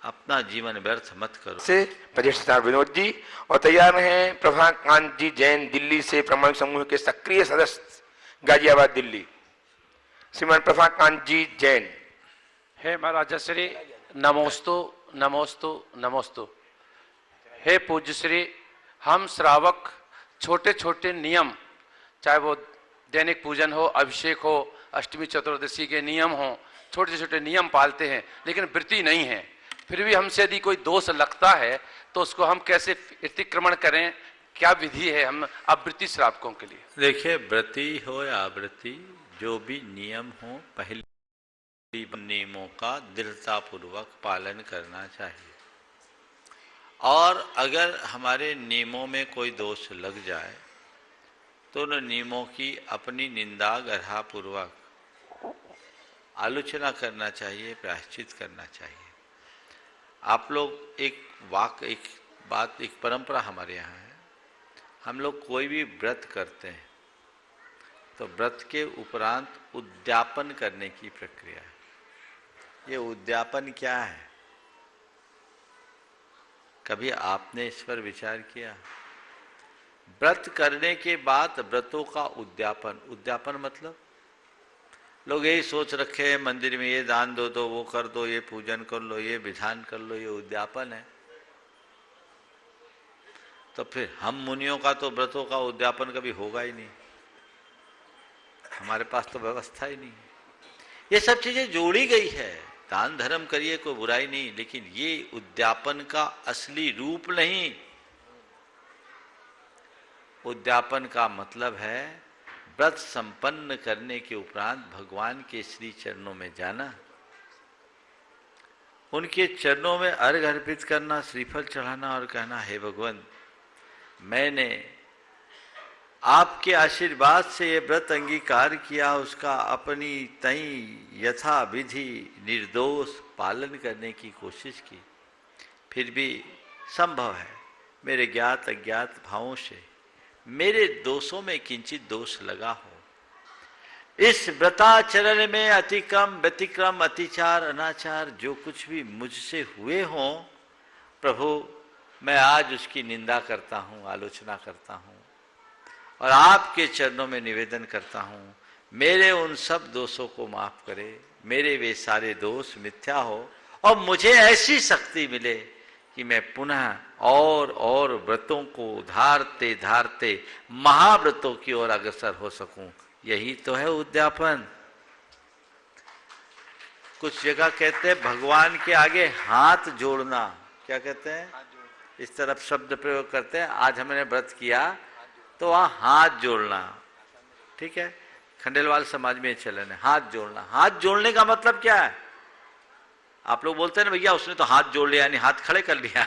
Speaker 2: अपना जीवन व्यर्थ मत करो।
Speaker 1: से प्रदेश सरदार विनोद जी और तैयार हैं प्रभाकांत जी जैन दिल्ली से, प्रमाणिक समूह के सक्रिय सदस्य गाजियाबाद दिल्ली। श्रीमान प्रभाकांत जी जैन।
Speaker 10: हे महाराज श्री नमोस्तु नमोस्तु नमोस्तु। हे पूज्य श्री, हम श्रावक छोटे छोटे नियम, चाहे वो दैनिक पूजन हो, अभिषेक हो, अष्टमी चतुर्दशी के नियम हो, छोटे छोटे नियम पालते हैं, लेकिन वृत्ति नहीं है। फिर भी हमसे यदि कोई दोष लगता है तो उसको हम कैसे अतिक्रमण करें, क्या विधि है हम अवृत्ति श्रावकों के लिए?
Speaker 2: देखिए, व्रति हो या आवृत्ति, जो भी नियम हो पहले नियमों का दृढ़तापूर्वक पालन करना चाहिए। और अगर हमारे नियमों में कोई दोष लग जाए तो उन नियमों की अपनी निंदा गढ़ापूर्वक आलोचना करना चाहिए, प्रायश्चित करना चाहिए। आप लोग एक परंपरा हमारे यहाँ है, हम लोग कोई भी व्रत करते हैं तो व्रत के उपरांत उद्यापन करने की प्रक्रिया है। ये उद्यापन क्या है? कभी आपने इस पर विचार किया? व्रत करने के बाद व्रतों का उद्यापन, उद्यापन मतलब लोग यही सोच रखे हैं मंदिर में ये दान दो तो वो कर दो, ये पूजन कर लो, ये विधान कर लो, ये उद्यापन है। तो फिर हम मुनियों का तो व्रतों का उद्यापन कभी होगा ही नहीं, हमारे पास तो व्यवस्था ही नहीं। ये सब चीजें जोड़ी गई है, दान धर्म करिए कोई बुराई नहीं, लेकिन ये उद्यापन का असली रूप नहीं। उद्यापन का मतलब है व्रत संपन्न करने के उपरांत भगवान के श्री चरणों में जाना, उनके चरणों में अर्घ अर्पित करना, श्रीफल चढ़ाना और कहना, हे भगवान, मैंने आपके आशीर्वाद से ये व्रत अंगीकार किया, उसका अपनी तई यथा विधि निर्दोष पालन करने की कोशिश की, फिर भी संभव है मेरे ज्ञात अज्ञात भावों से मेरे दोषों में किंचित दोष लगा हो। इस व्रताचरण में अतिक्रम, व्यतिक्रम, अतिचार, अनाचार जो कुछ भी मुझसे हुए हों, प्रभु मैं आज उसकी निंदा करता हूँ, आलोचना करता हूँ और आपके चरणों में निवेदन करता हूँ, मेरे उन सब दोषों को माफ करे, मेरे वे सारे दोष मिथ्या हो और मुझे ऐसी शक्ति मिले कि मैं पुनः और व्रतों को धारते धारते महाव्रतों की ओर अग्रसर हो सकूं। यही तो है उद्यापन। कुछ जगह कहते हैं भगवान के आगे हाथ जोड़ना, क्या कहते हैं, इस तरफ शब्द प्रयोग करते हैं। आज हमने व्रत किया तो वहां हाथ जोड़ना, ठीक है, खंडेलवाल समाज में चलन है हाथ जोड़ना। हाथ जोड़ने का मतलब क्या है? आप लोग बोलते हैं ना भैया उसने तो हाथ जोड़ लिया, यानी हाथ खड़े कर लिया।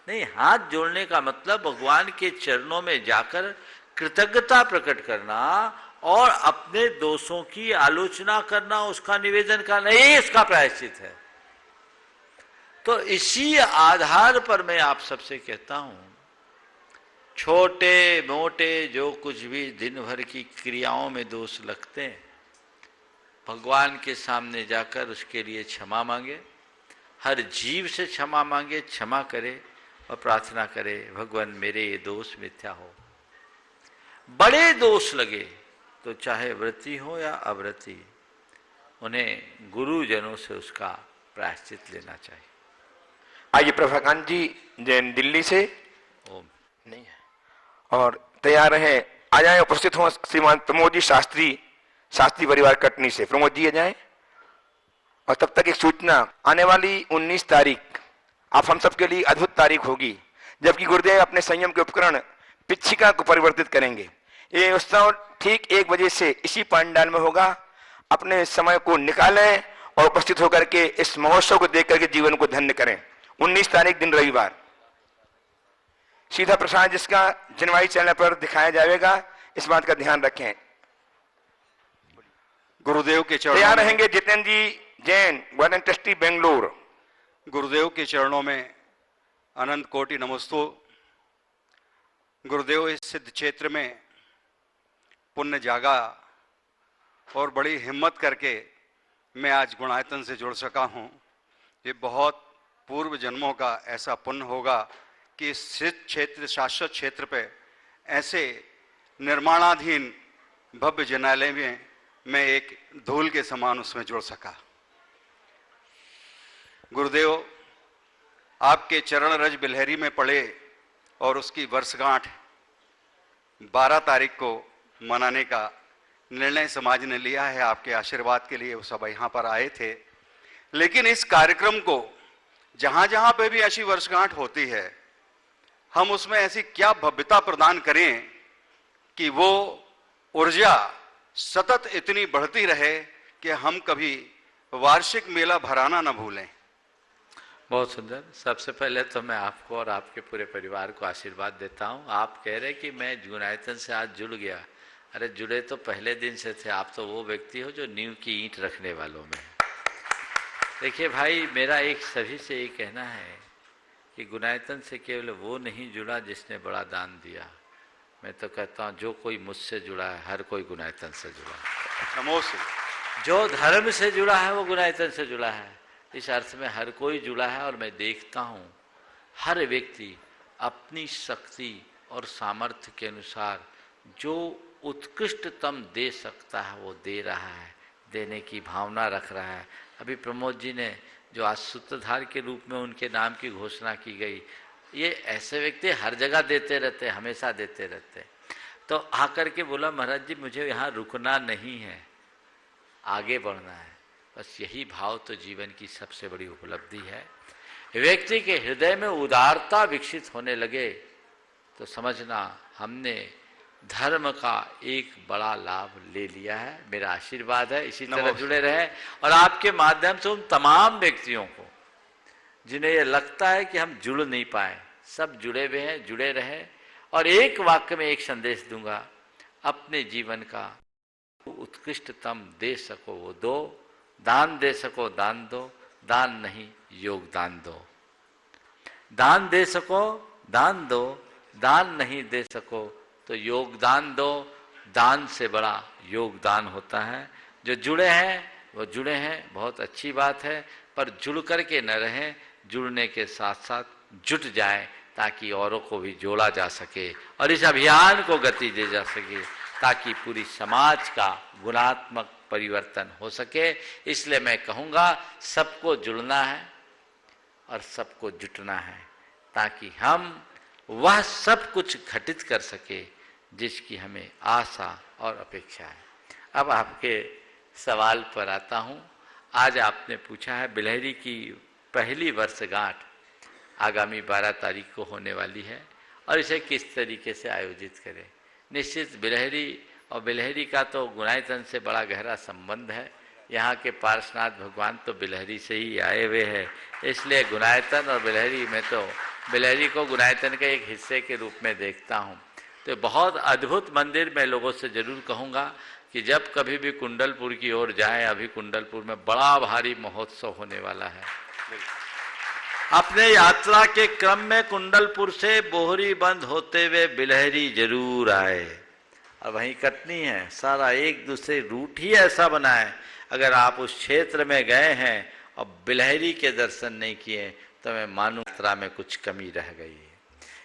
Speaker 2: नहीं, हाथ जोड़ने का मतलब भगवान के चरणों में जाकर कृतज्ञता प्रकट करना और अपने दोषों की आलोचना करना, उसका निवेदन करना, ये इसका प्रायश्चित है। तो इसी आधार पर मैं आप सबसे कहता हूं, छोटे मोटे जो कुछ भी दिन भर की क्रियाओं में दोष लगते हैं, भगवान के सामने जाकर उसके लिए क्षमा मांगे, हर जीव से क्षमा मांगे, क्षमा करे और प्रार्थना करे, भगवान मेरे ये दोष मिथ्या हो। बड़े दोष लगे तो चाहे व्रती हो या अव्रती, उन्हें गुरुजनों से उसका प्रायश्चित लेना चाहिए।
Speaker 1: आइए प्रभाकांत जी जैन दिल्ली से
Speaker 2: ओम
Speaker 1: नहीं है और तैयार हैं, आ जाए, उपस्थित हो श्रीमान प्रमोद जी शास्त्री परिवार कटनी से। प्रमोद जी आ जाएं। और तब तक एक सूचना, आने वाली 19 तारीख आप हम सबके लिए अद्भुत तारीख होगी, जबकि गुरुदेव अपने संयम के उपकरण पिच्छिका को परिवर्तित करेंगे। ये उत्सव ठीक 1 बजे से इसी पंडाल में होगा। अपने समय को निकालें और उपस्थित होकर के इस महोत्सव को देख करके जीवन को धन्य करें। 19 तारीख दिन रविवार, सीधा प्रसारण जिसका जनवाई चैनल पर दिखाया जाएगा, इस बात का ध्यान रखें।
Speaker 11: गुरुदेव के चरणों
Speaker 1: तैयार रहेंगे जितेंद्र जी जैन, वार्डन ट्रस्टी बेंगलुरु।
Speaker 11: गुरुदेव के चरणों में अनंत कोटि नमस्तु। गुरुदेव इस सिद्ध क्षेत्र में पुण्य जागा और बड़ी हिम्मत करके मैं आज गुणायतन से जुड़ सका हूँ। ये बहुत पूर्व जन्मों का ऐसा पुण्य होगा कि इस क्षेत्र, शाश्वत क्षेत्र पे ऐसे निर्माणाधीन भव्य जिनालय में मैं एक धूल के समान उसमें जुड़ सका। गुरुदेव, आपके चरण रज बिलहरी में पड़े और उसकी वर्षगांठ 12 तारीख को मनाने का निर्णय समाज ने लिया है। आपके आशीर्वाद के लिए वो सब यहाँ पर आए थे। लेकिन इस कार्यक्रम को जहाँ जहाँ पे भी ऐसी वर्षगांठ होती है, हम उसमें ऐसी क्या भव्यता प्रदान करें कि वो ऊर्जा सतत इतनी बढ़ती रहे कि हम कभी वार्षिक मेला भराना न भूलें।
Speaker 2: बहुत सुंदर। सबसे पहले तो मैं आपको और आपके पूरे परिवार को आशीर्वाद देता हूँ। आप कह रहे कि मैं गुणायतन से आज जुड़ गया। अरे जुड़े तो पहले दिन से थे। आप तो वो व्यक्ति हो जो नींव की ईंट रखने वालों में। देखिए भाई, मेरा एक सभी से ये कहना है कि गुणायतन से केवल वो नहीं जुड़ा जिसने बड़ा दान दिया। मैं तो कहता हूँ जो कोई मुझसे जुड़ा है, हर कोई गुणायतन से जुड़ा है।
Speaker 11: नमोस्तु।
Speaker 2: जो धर्म से जुड़ा है वो गुणायतन से जुड़ा है। इस अर्थ में हर कोई जुड़ा है। और मैं देखता हूँ हर व्यक्ति अपनी शक्ति और सामर्थ्य के अनुसार जो उत्कृष्टतम दे सकता है वो दे रहा है, देने की भावना रख रहा है। अभी प्रमोद जी ने जो आज सूत्रधार के रूप में उनके नाम की घोषणा की गई, ये ऐसे व्यक्ति हर जगह देते रहते, हमेशा देते रहते। तो आकर के बोला, महाराज जी मुझे यहाँ रुकना नहीं है, आगे बढ़ना है। बस यही भाव तो जीवन की सबसे बड़ी उपलब्धि है। व्यक्ति के हृदय में उदारता विकसित होने लगे तो समझना हमने धर्म का एक बड़ा लाभ ले लिया है। मेरा आशीर्वाद है, इसी तरह जुड़े रहे। और आपके माध्यम से उन तमाम व्यक्तियों को जिन्हें ये लगता है कि हम जुड़ नहीं पाए, सब जुड़े हुए हैं, जुड़े रहे। और एक वाक्य में एक संदेश दूंगा, अपने जीवन का उत्कृष्टतम दे सको वो दो, दान दे सको दान दो, दान नहीं योगदान दो। दान दे सको दान दो, दान नहीं दे सको तो योगदान दो। दान से बड़ा योगदान होता है। जो जुड़े हैं वो जुड़े हैं, बहुत अच्छी बात है। पर जुड़ करके न रहें, जुड़ने के साथ साथ जुट जाएं ताकि औरों को भी जोड़ा जा सके और इस अभियान को गति दे जा सके, ताकि पूरी समाज का गुणात्मक परिवर्तन हो सके। इसलिए मैं कहूँगा सबको जुड़ना है और सबको जुटना है, ताकि हम वह सब कुछ घटित कर सके जिसकी हमें आशा और अपेक्षा है। अब आपके सवाल पर आता हूँ। आज आपने पूछा है बिलहरी की पहली वर्षगांठ आगामी 12 तारीख को होने वाली है और इसे किस तरीके से आयोजित करें। निश्चित बिलहरी और बिलहरी का तो गुणायतन से बड़ा गहरा संबंध है। यहाँ के पार्श्वनाथ भगवान तो बिलहरी से ही आए हुए हैं, इसलिए गुणायतन और बिलहरी में तो बिलहरी को गुणायतन के एक हिस्से के रूप में देखता हूँ। तो बहुत अद्भुत मंदिर। मैं लोगों से जरूर कहूँगा कि जब कभी भी कुंडलपुर की ओर जाएं, अभी कुंडलपुर में बड़ा भारी महोत्सव होने वाला है। अपने यात्रा के क्रम में कुंडलपुर से बोहरी बंद होते हुए बिलहरी जरूर आए। और वहीं कटनी है, सारा एक दूसरे रूट ही ऐसा बना है। अगर आप उस क्षेत्र में गए हैं और बिलहरी के दर्शन नहीं किए तो मैं मानूं यात्रा में कुछ कमी रह गई है।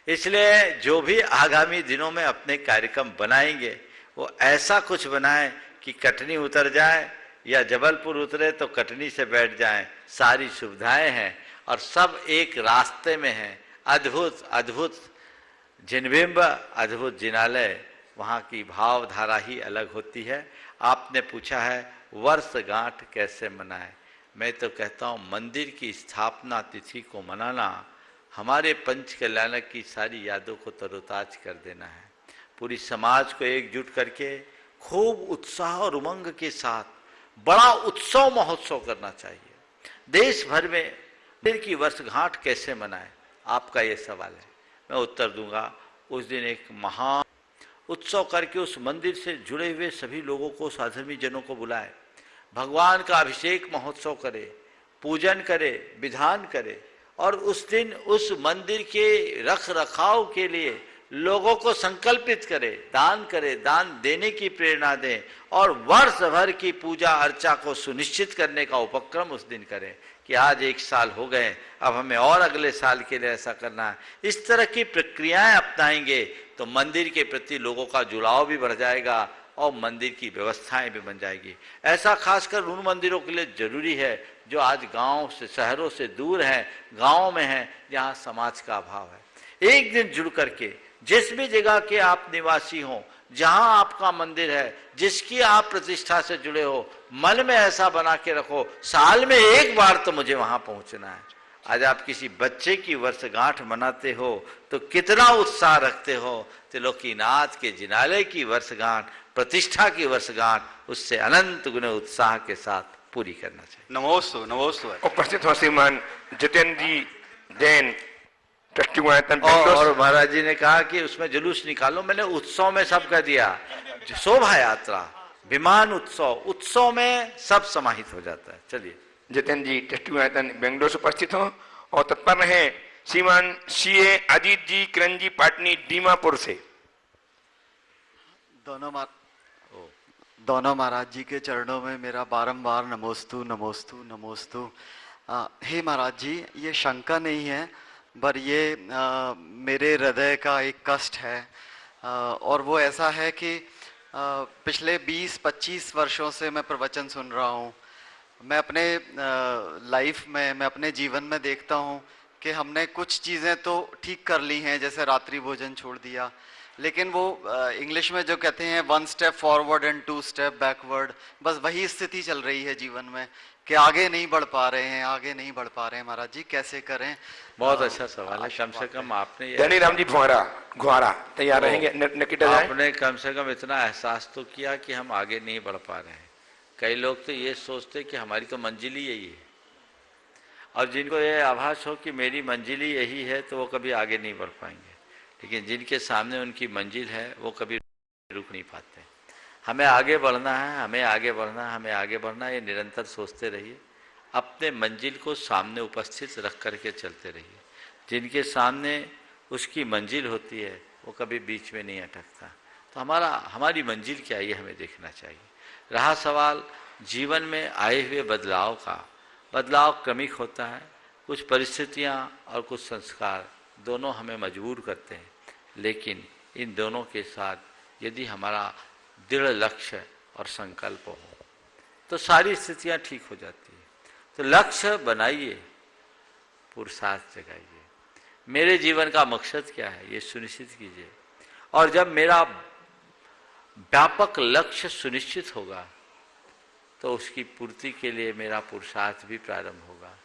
Speaker 2: इसलिए जो भी आगामी दिनों में अपने कार्यक्रम बनाएंगे वो ऐसा कुछ बनाएं कि कटनी उतर जाए या जबलपुर उतरे तो कटनी से बैठ जाएं। सारी सुविधाएं हैं और सब एक रास्ते में हैं। अद्भुत अद्भुत जिनबिंब, अद्भुत जिनालय, वहाँ की भावधारा ही अलग होती है। आपने पूछा है वर्षगांठ कैसे मनाएं। मैं तो कहता हूँ मंदिर की स्थापना तिथि को मनाना हमारे पंच कल्याणक की सारी यादों को तरोताज कर देना है। पूरी समाज को एकजुट करके खूब उत्साह और उमंग के साथ बड़ा उत्सव महोत्सव करना चाहिए। देश भर में मंदिर की वर्षगांठ कैसे मनाएं, आपका ये सवाल है। मैं उत्तर दूंगा, उस दिन एक महान उत्सव करके उस मंदिर से जुड़े हुए सभी लोगों को, साधर्मी जनों को बुलाए, भगवान का अभिषेक महोत्सव करे, पूजन करे, विधान करे और उस दिन उस मंदिर के रख रखाव के लिए लोगों को संकल्पित करे, दान देने की प्रेरणा दें और वर्ष भर की पूजा अर्चा को सुनिश्चित करने का उपक्रम उस दिन करें कि आज 1 साल हो गए, अब हमें और अगले साल के लिए ऐसा करना है। इस तरह की प्रक्रियाएं अपनाएंगे तो मंदिर के प्रति लोगों का जुड़ाव भी बढ़ जाएगा और मंदिर की व्यवस्थाएं भी बन जाएगी। ऐसा खासकर उन मंदिरों के लिए जरूरी है जो आज गांव से, शहरों से दूर हैं, गांवों में हैं, जहां समाज का अभाव है। एक दिन जुड़ करके जिस भी जगह के आप निवासी हो, जहां आपका मंदिर है, जिसकी आप प्रतिष्ठा से जुड़े हो, मन में ऐसा बना के रखो साल में 1 बार तो मुझे वहां पहुंचना है। आज आप किसी बच्चे की वर्षगांठ मनाते हो तो कितना उत्साह रखते हो, त्रिलोकीनाथ के जिनालय की वर्षगांठ, प्रतिष्ठा की वर्षगांठ उससे अनंत गुने उत्साह के साथ पूरी करना चाहिए।
Speaker 11: नमोस्तु नमोस्तु।
Speaker 1: उपस्थित हो श्रीमान जितेंद्र जी जैन, ट्रस्टी गुणायतन।
Speaker 2: और महाराज जी ने कहा कि उसमें जुलूस निकालो, मैंने उत्सव में सब कह दिया, शोभा यात्रा, विमान उत्सव में सब समाहित हो जाता है। चलिए
Speaker 1: जितेंद्र जी ट्रस्टी गुणायतन बेंगलोर से उपस्थित हो और तत्पर रहे श्रीमान सीए अजीत जी किरण जी पाटनी दीमापुर से।
Speaker 12: दोनों महाराज जी के चरणों में मेरा बारंबार नमोस्तु नमोस्तु नमोस्तु। हे महाराज जी, ये शंका नहीं है पर ये मेरे हृदय का एक कष्ट है और वो ऐसा है कि पिछले 20-25 वर्षों से मैं प्रवचन सुन रहा हूँ। मैं अपने लाइफ में, मैं अपने जीवन में देखता हूँ कि हमने कुछ चीज़ें तो ठीक कर ली हैं, जैसे रात्रि भोजन छोड़ दिया, लेकिन वो इंग्लिश में जो कहते हैं 1 step forward and 2 step backward, बस वही स्थिति चल रही है जीवन में कि आगे नहीं बढ़ पा रहे हैं, आगे नहीं बढ़ पा रहे हैं। महाराज जी कैसे करें?
Speaker 2: बहुत अच्छा सवाल है। कम से कम आपने
Speaker 1: धनीराम जी घुआरा तैयार रहेंगे।
Speaker 2: आपने कम से कम इतना एहसास तो किया कि हम आगे नहीं बढ़ पा रहे हैं। कई लोग तो ये सोचते कि हमारी तो मंजिल ही यही है, और जिनको ये आभास हो कि मेरी मंजिल ही यही है तो वो कभी आगे नहीं बढ़ पाएंगे। लेकिन जिनके सामने उनकी मंजिल है वो कभी रुक नहीं पाते। हमें आगे बढ़ना है, हमें आगे बढ़ना है, हमें आगे बढ़ना है, ये निरंतर सोचते रहिए। अपने मंजिल को सामने उपस्थित रख करके चलते रहिए। जिनके सामने उसकी मंजिल होती है वो कभी बीच में नहीं अटकता। तो हमारी मंजिल क्या है ये हमें देखना चाहिए। रहा सवाल जीवन में आए हुए बदलाव का, बदलाव क्रमिक होता है। कुछ परिस्थितियाँ और कुछ संस्कार दोनों हमें मजबूर करते हैं, लेकिन इन दोनों के साथ यदि हमारा दृढ़ लक्ष्य और संकल्प हो तो सारी स्थितियां ठीक हो जाती है। तो लक्ष्य बनाइए, पुरुषार्थ जगाइए। मेरे जीवन का मकसद क्या है ये सुनिश्चित कीजिए, और जब मेरा व्यापक लक्ष्य सुनिश्चित होगा तो उसकी पूर्ति के लिए मेरा पुरुषार्थ भी प्रारंभ होगा,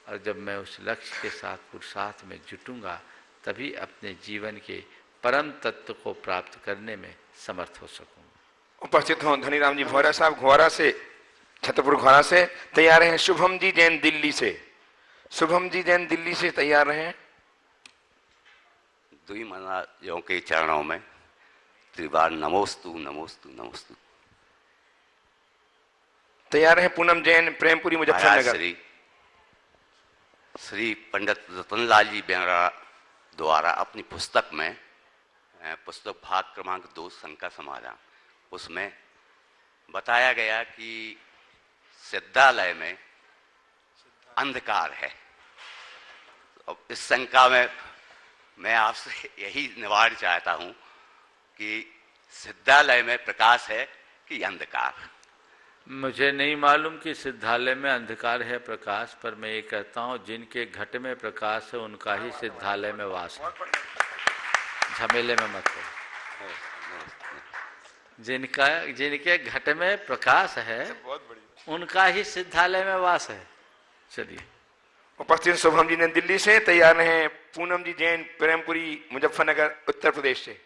Speaker 2: और जब मैं उस लक्ष्य के साथ पुरुषार्थ में जुटूंगा तभी अपने जीवन के परम तत्व को प्राप्त करने में समर्थ हो सकूंगा।
Speaker 1: उपस्थित हो धनीराम जी भोरा साहब घुआरा से, छतरपुर घुआरा से तैयार हैं। शुभम जी जैन दिल्ली से, शुभम जी जैन दिल्ली से तैयार हैं।
Speaker 13: दुई महाराजों के चरणों में त्रिवार नमोस्तु नमोस्तु नमोस्तु।
Speaker 1: तैयार हैं पूनम जैन प्रेमपुरी मुजफ्फरनगर।
Speaker 13: श्री पंडित रतनलाल जी बेंगरा द्वारा अपनी पुस्तक में, पुस्तक भाग क्रमांक 2 शंका समाधान, उसमें बताया गया कि सिद्धालय में अंधकार है। अब इस शंका में मैं आपसे यही निवारण चाहता हूं कि सिद्धालय में प्रकाश है कि अंधकार।
Speaker 2: मुझे नहीं मालूम कि सिद्धालय में अंधकार है प्रकाश, पर मैं ये कहता हूँ जिनके घट में प्रकाश है उनका ही सिद्धालय में वास है। झमेले में मत हो। जिनके घट में प्रकाश है उनका ही सिद्धालय में वास है। चलिए
Speaker 1: उपस्थित शुभम जी ने दिल्ली से तैयार हैं। पूनम जी जैन प्रेमपुरी मुजफ्फरनगर उत्तर प्रदेश से।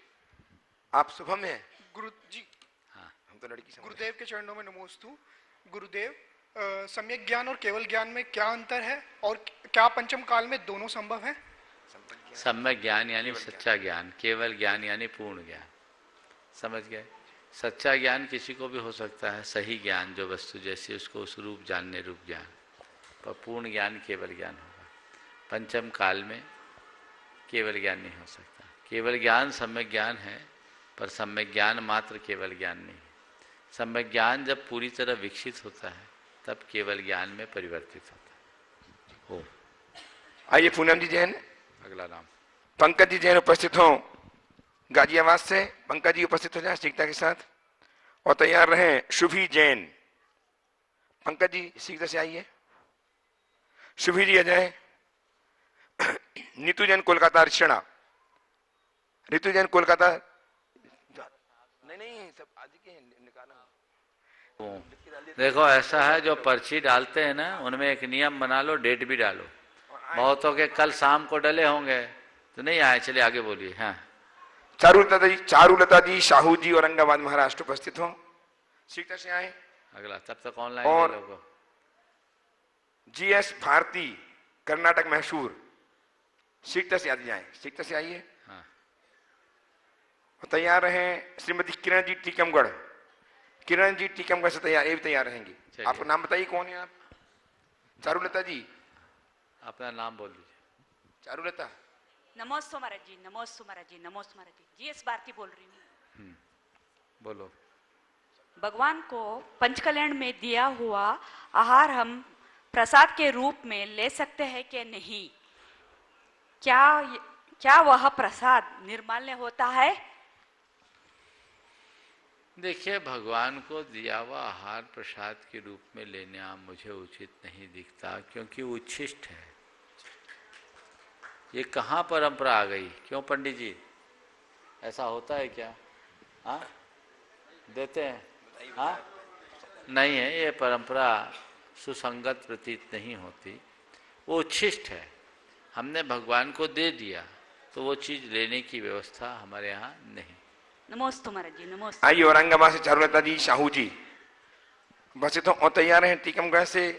Speaker 1: आप शुभम हैं?
Speaker 14: गुरु जी,
Speaker 1: हाँ, हम तो लड़की से।
Speaker 14: गुरुदेव के चरणों में नमोस्तु। गुरुदेव, सम्यक ज्ञान और केवल ज्ञान में क्या अंतर है, और क्या पंचम काल में दोनों संभव है?
Speaker 2: सम्यक ज्ञान यानी सच्चा ज्ञान, केवल ज्ञान यानी पूर्ण ज्ञान। समझ गए? सच्चा ज्ञान किसी को भी हो सकता है, सही ज्ञान जो वस्तु जैसी उसको उस रूप जानने रूप ज्ञान, पर पूर्ण ज्ञान केवल ज्ञान होगा। पंचम काल में केवल ज्ञान नहीं हो सकता। केवल ज्ञान सम्यक ज्ञान है, पर सम्यक ज्ञान मात्र केवल ज्ञान नहीं। सम्यक ज्ञान जब पूरी तरह विकसित होता है तब केवल ज्ञान में परिवर्तित होता है। हो
Speaker 1: आइए पूनम जी जैन,
Speaker 2: अगला नाम।
Speaker 1: पंकज जी जैन उपस्थित हो गाजियाबाद से। पंकज जी उपस्थित हो जाए शीघ्रता के साथ और तैयार रहें शुभी जैन। पंकज जी शीघ्र से आइए। शुभी जी आ जाए। नीतू जैन कोलकाता ऋषणा। ऋतु जैन कोलकाता। नहीं सब आज के निकाला।
Speaker 2: देखो ऐसा है, जो पर्ची डालते हैं ना उनमें एक नियम बना लो, डेट भी डालो। बहुतों के कल शाम को डले होंगे तो नहीं आए। चलिए आगे बोलिए। हाँ,
Speaker 1: चारुलता जी शाहू जी औरंगाबाद महाराष्ट्र उपस्थित हो, शीघ्र से आए।
Speaker 2: अगला तब तक ऑनलाइन
Speaker 1: और
Speaker 2: लोगों।
Speaker 1: जीएस भारती कर्नाटक मैसूर, शीघ्र से आ जाए, शीघ्र से आइए।
Speaker 2: हाँ।
Speaker 1: तैयार रहें श्रीमती किरण जी टीकमगढ़। किरण जी टीकमगढ़ से तैयार, ये भी तैयार रहेंगी। आपका नाम बताइए कौन है आप? चारुलता जी
Speaker 2: अपना नाम बोल दीजिए।
Speaker 1: चारुलता।
Speaker 15: नमोस्तु महाराज जी, नमोस्तु महाराज जी, नमोस्तु महाराज जी। जीएस भारती बोल रही हूँ।
Speaker 2: बोलो।
Speaker 15: भगवान को पंचकल्याण में दिया हुआ आहार हम प्रसाद के रूप में ले सकते हैं कि नहीं? क्या वह प्रसाद निर्माल्य होता है?
Speaker 2: देखिए, भगवान को दिया हुआ आहार प्रसाद के रूप में लेना मुझे उचित नहीं दिखता, क्योंकि उच्छिष्ट है। ये कहाँ परंपरा आ गई? क्यों पंडित जी, ऐसा होता है क्या? हाँ, देते हैं? हाँ, नहीं है, ये परंपरा सुसंगत प्रतीत नहीं होती। वो उच्छिष्ट है, हमने भगवान को दे दिया तो वो चीज लेने की व्यवस्था हमारे यहाँ नहीं।
Speaker 15: नमोस्तु महाराज जी, नमोस्तु।
Speaker 1: आइए औरंगाबाद से चारुलता जी शाहू जी बस तो और तैयार हैं। टीकमगढ़ से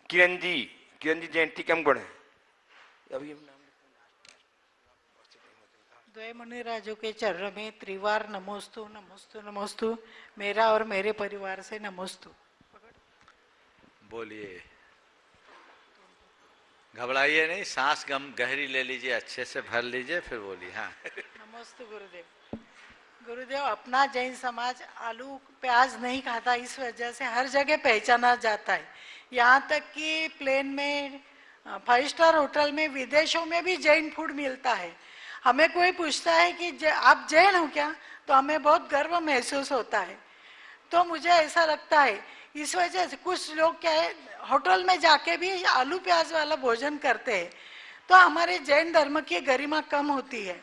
Speaker 1: किरण जी जैन टीकमगढ़ है। अभी
Speaker 16: द्वय मुनिराजों के चरणों में त्रिवार नमोस्तु नमोस्तु नमोस्तु मेरा और मेरे परिवार से नमोस्तु।
Speaker 2: बोलिए, घबराइए नहीं, सांस गहरी ले लीजिए, अच्छे से भर लीजिए, फिर बोलिए। हाँ।
Speaker 16: नमस्ते गुरुदेव। गुरुदेव, अपना जैन समाज आलू प्याज नहीं खाता, इस वजह से हर जगह पहचाना जाता है। यहाँ तक कि प्लेन में 5 स्टार होटल में विदेशों में भी जैन फूड मिलता है। हमें कोई पूछता है कि आप जैन हो क्या, तो हमें बहुत गर्व महसूस होता है। तो मुझे ऐसा लगता है इस वजह से कुछ लोग क्या है, होटल में जाके भी आलू प्याज वाला भोजन करते हैं, तो हमारे जैन धर्म की गरिमा कम होती है।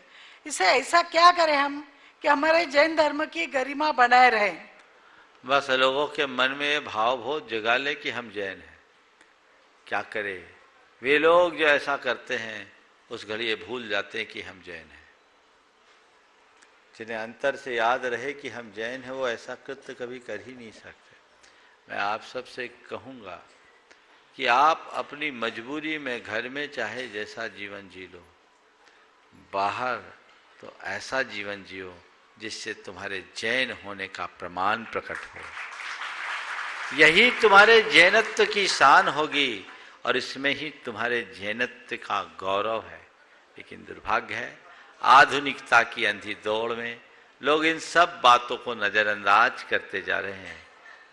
Speaker 16: इसे ऐसा क्या करें हम कि हमारे जैन धर्म की गरिमा बनाए रहे?
Speaker 2: बस लोगों के मन में ये भाव बहुत जगा ले कि हम जैन हैं। क्या करें, वे लोग जो ऐसा करते हैं उस घड़ी ये भूल जाते हैं कि हम जैन हैं। जिन्हें अंतर से याद रहे कि हम जैन हैं, वो ऐसा कृत्य कभी कर ही नहीं सकते। मैं आप सबसे कहूँगा कि आप अपनी मजबूरी में घर में चाहे जैसा जीवन जी लो, बाहर तो ऐसा जीवन जियो जिससे तुम्हारे जैन होने का प्रमाण प्रकट हो। यही तुम्हारे जैनत्व की शान होगी और इसमें ही तुम्हारे जैनत्व का गौरव है। लेकिन दुर्भाग्य है, आधुनिकता की अंधी दौड़ में लोग इन सब बातों को नज़रअंदाज करते जा रहे हैं।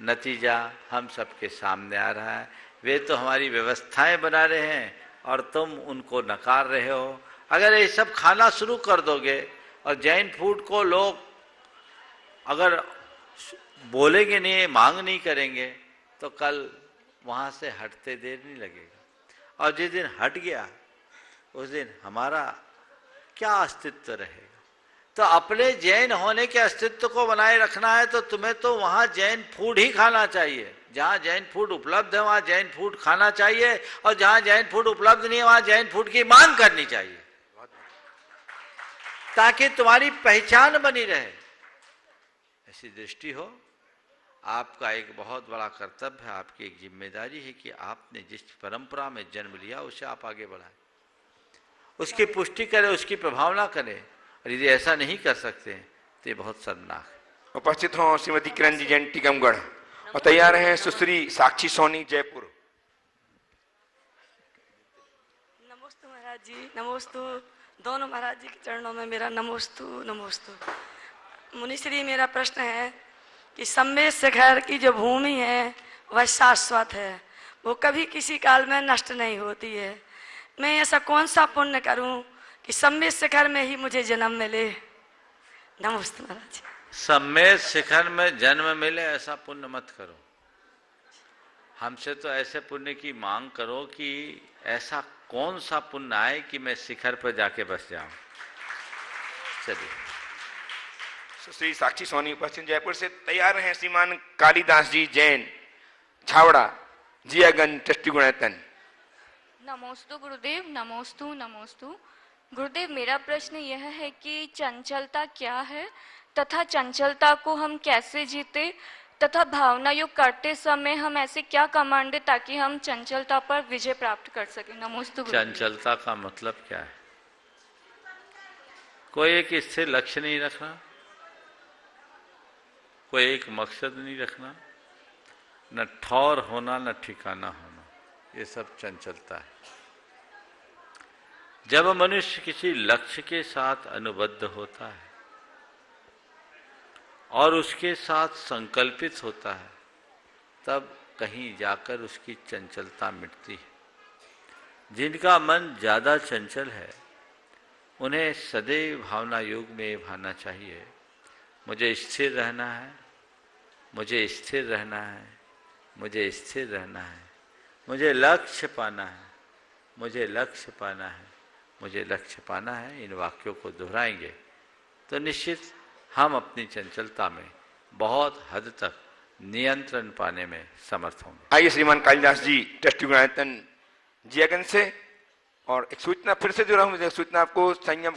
Speaker 2: नतीजा हम सबके सामने आ रहा है। वे तो हमारी व्यवस्थाएं बना रहे हैं और तुम उनको नकार रहे हो। अगर ये सब खाना शुरू कर दोगे और जैन फूड को लोग अगर बोलेंगे नहीं, मांग नहीं करेंगे, तो कल वहाँ से हटते देर नहीं लगेगा। और जिस दिन हट गया उस दिन हमारा क्या अस्तित्व रहेगा? तो अपने जैन होने के अस्तित्व को बनाए रखना है तो तुम्हें तो वहाँ जैन फूड ही खाना चाहिए। जहाँ जैन फूड उपलब्ध है वहाँ जैन फूड खाना चाहिए, और जहाँ जैन फूड उपलब्ध नहीं है वहाँ जैन फूड की मांग करनी चाहिए, ताकि तुम्हारी पहचान बनी रहे। ऐसी दृष्टि हो। आपका एक बहुत बड़ा कर्तव्य है, आपकी एक जिम्मेदारी है कि आपने जिस परंपरा में जन्म लिया उसे आप आगे बढ़ाएं, उसकी पुष्टि करें, उसकी प्रभावना करें। और यदि ऐसा नहीं कर सकते तो ये बहुत शर्मनाक है।
Speaker 1: उपस्थित हो श्रीमती किरण जी जैन टीकमगढ़ और तैयार हैं सुश्री साक्षी सोनी जयपुर।
Speaker 17: नमोस्तु महाराज जी, नमोस्तु दोनों महाराज जी के चरणों में मेरा नमोस्तु नमोस्तु। मुनिश्री, मेरा प्रश्न है कि सम्मेद शिखर की जो भूमि है वह शाश्वत है, वो कभी किसी काल में नष्ट नहीं होती है। मैं ऐसा कौन सा पुण्य करूं कि सम्मेद शिखर में ही मुझे जन्म मिले? नमस्ते महाराज।
Speaker 2: सम्मेद शिखर में जन्म मिले ऐसा पुण्य मत करो। हमसे तो ऐसे पुण्य की मांग करो कि ऐसा कौन सा पुण्य आए कि मैं शिखर पर जाके बस जाऊं। चलिए।
Speaker 1: श्री साक्षी सोनी पश्चिम जयपुर से तैयार हैं श्रीमान कालिदास जी जैन, छावड़ा, जियागंज, ट्रस्टी गुणायतन।
Speaker 5: नमोस्तु गुरुदेव, नमोस्तु नमोस्तु। गुरुदेव, मेरा प्रश्न यह है कि चंचलता क्या है तथा चंचलता को हम कैसे जीते, तथा भावना योग करते समय हम ऐसे क्या कमांडे ताकि हम चंचलता पर विजय प्राप्त कर सके। नमोस्तु गुरुदेव।
Speaker 2: चंचलता का मतलब क्या है? कोई एक स्थिर लक्ष्य नहीं रखना, कोई एक मकसद नहीं रखना, न ठौर होना न ठिकाना होना, ये सब चंचलता है। जब मनुष्य किसी लक्ष्य के साथ अनुबद्ध होता है और उसके साथ संकल्पित होता है, तब कहीं जाकर उसकी चंचलता मिटती है। जिनका मन ज्यादा चंचल है उन्हें सदैव भावना योग में भाना चाहिए। मुझे स्थिर रहना है, मुझे स्थिर रहना है, मुझे स्थिर रहना है, मुझे लक्ष्य पाना है, मुझे लक्ष्य पाना है, मुझे लक्ष्य पाना है। इन वाक्यों को दोहराएंगे तो निश्चित हम अपनी चंचलता में बहुत हद तक नियंत्रण पाने में समर्थ होंगे।
Speaker 1: आइए श्रीमान कालिदास जी, ट्रस्टी गुणायतन, जियागंज से। और एक सूचना फिर से जुड़ा हूं, सूचना आपको संयम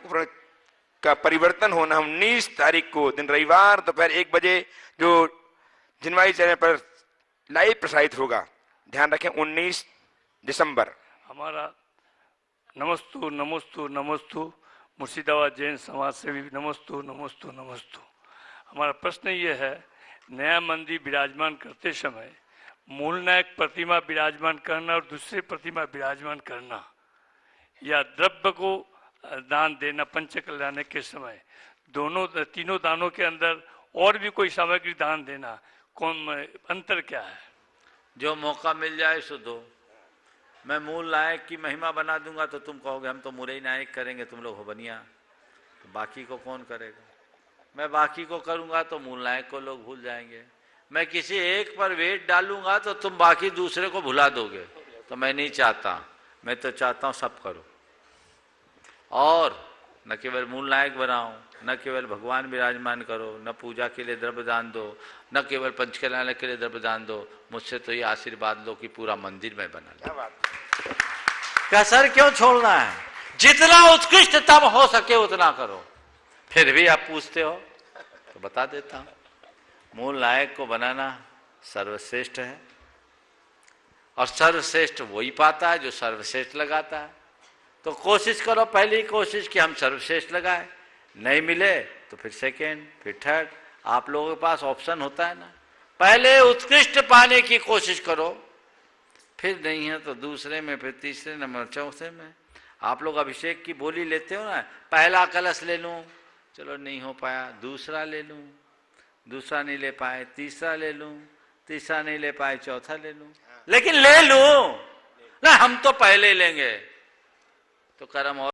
Speaker 1: का परिवर्तन होना 19 तारीख को दिन रविवार दोपहर 1 बजे जो जिनवाई चैनल पर लाइव प्रसारित होगा, ध्यान रखें 19 दिसंबर।
Speaker 18: हमारा नमस्तु नमस्तु नमस्तु मुर्शिदाबाद जैन समाज से भी नमस्तु नमस्तु नमस्तु। हमारा प्रश्न ये है, नया मंदिर विराजमान करते समय मूल नायक प्रतिमा विराजमान करना और दूसरे प्रतिमा विराजमान करना, या द्रव्य को दान देना पंच कल्याण के समय, दोनों तीनों दानों के अंदर और भी कोई सामग्री दान देना, कौन अंतर क्या है?
Speaker 2: जो मौका मिल जाए सो दो। मैं मूल नायक की महिमा बना दूंगा तो तुम कहोगे हम तो मुरई नायक करेंगे, तुम लोग हो बनिया, तो बाकी को कौन करेगा? मैं बाकी को करूंगा तो मूल नायक को लोग भूल जाएंगे। मैं किसी एक पर वेट डालूंगा तो तुम बाकी दूसरे को भुला दोगे, तो मैं नहीं चाहता। मैं तो चाहता हूं सब करो, और न केवल मूल नायक बनाओ, न केवल भगवान विराजमान करो, न पूजा के लिए द्रव्य दान दो, न केवल पंचकल्याण के लिए द्रव्य दान दो, मुझसे तो ये आशीर्वाद लो कि पूरा मंदिर में बना लो। कसर क्यों छोड़ना है? जितना उत्कृष्टतम हो सके उतना करो। फिर भी आप पूछते हो तो बता देता हूं, मूल नायक को बनाना सर्वश्रेष्ठ है, और सर्वश्रेष्ठ वही पाता है जो सर्वश्रेष्ठ लगाता है। तो कोशिश करो, पहली कोशिश कि हम सर्वश्रेष्ठ लगाए, नहीं मिले तो फिर सेकेंड, फिर थर्ड। आप लोगों के पास ऑप्शन होता है ना, पहले उत्कृष्ट पाने की कोशिश करो, फिर नहीं है तो दूसरे में, फिर तीसरे नंबर, चौथे में। आप लोग अभिषेक की बोली लेते हो ना, पहला कलश ले लूं, चलो नहीं हो पाया, दूसरा ले लूं, दूसरा नहीं ले पाए, तीसरा ले लूं, तीसरा नहीं ले पाए, चौथा ले लूं, लेकिन ले लूं ना। हम तो पहले लेंगे तो कर्म और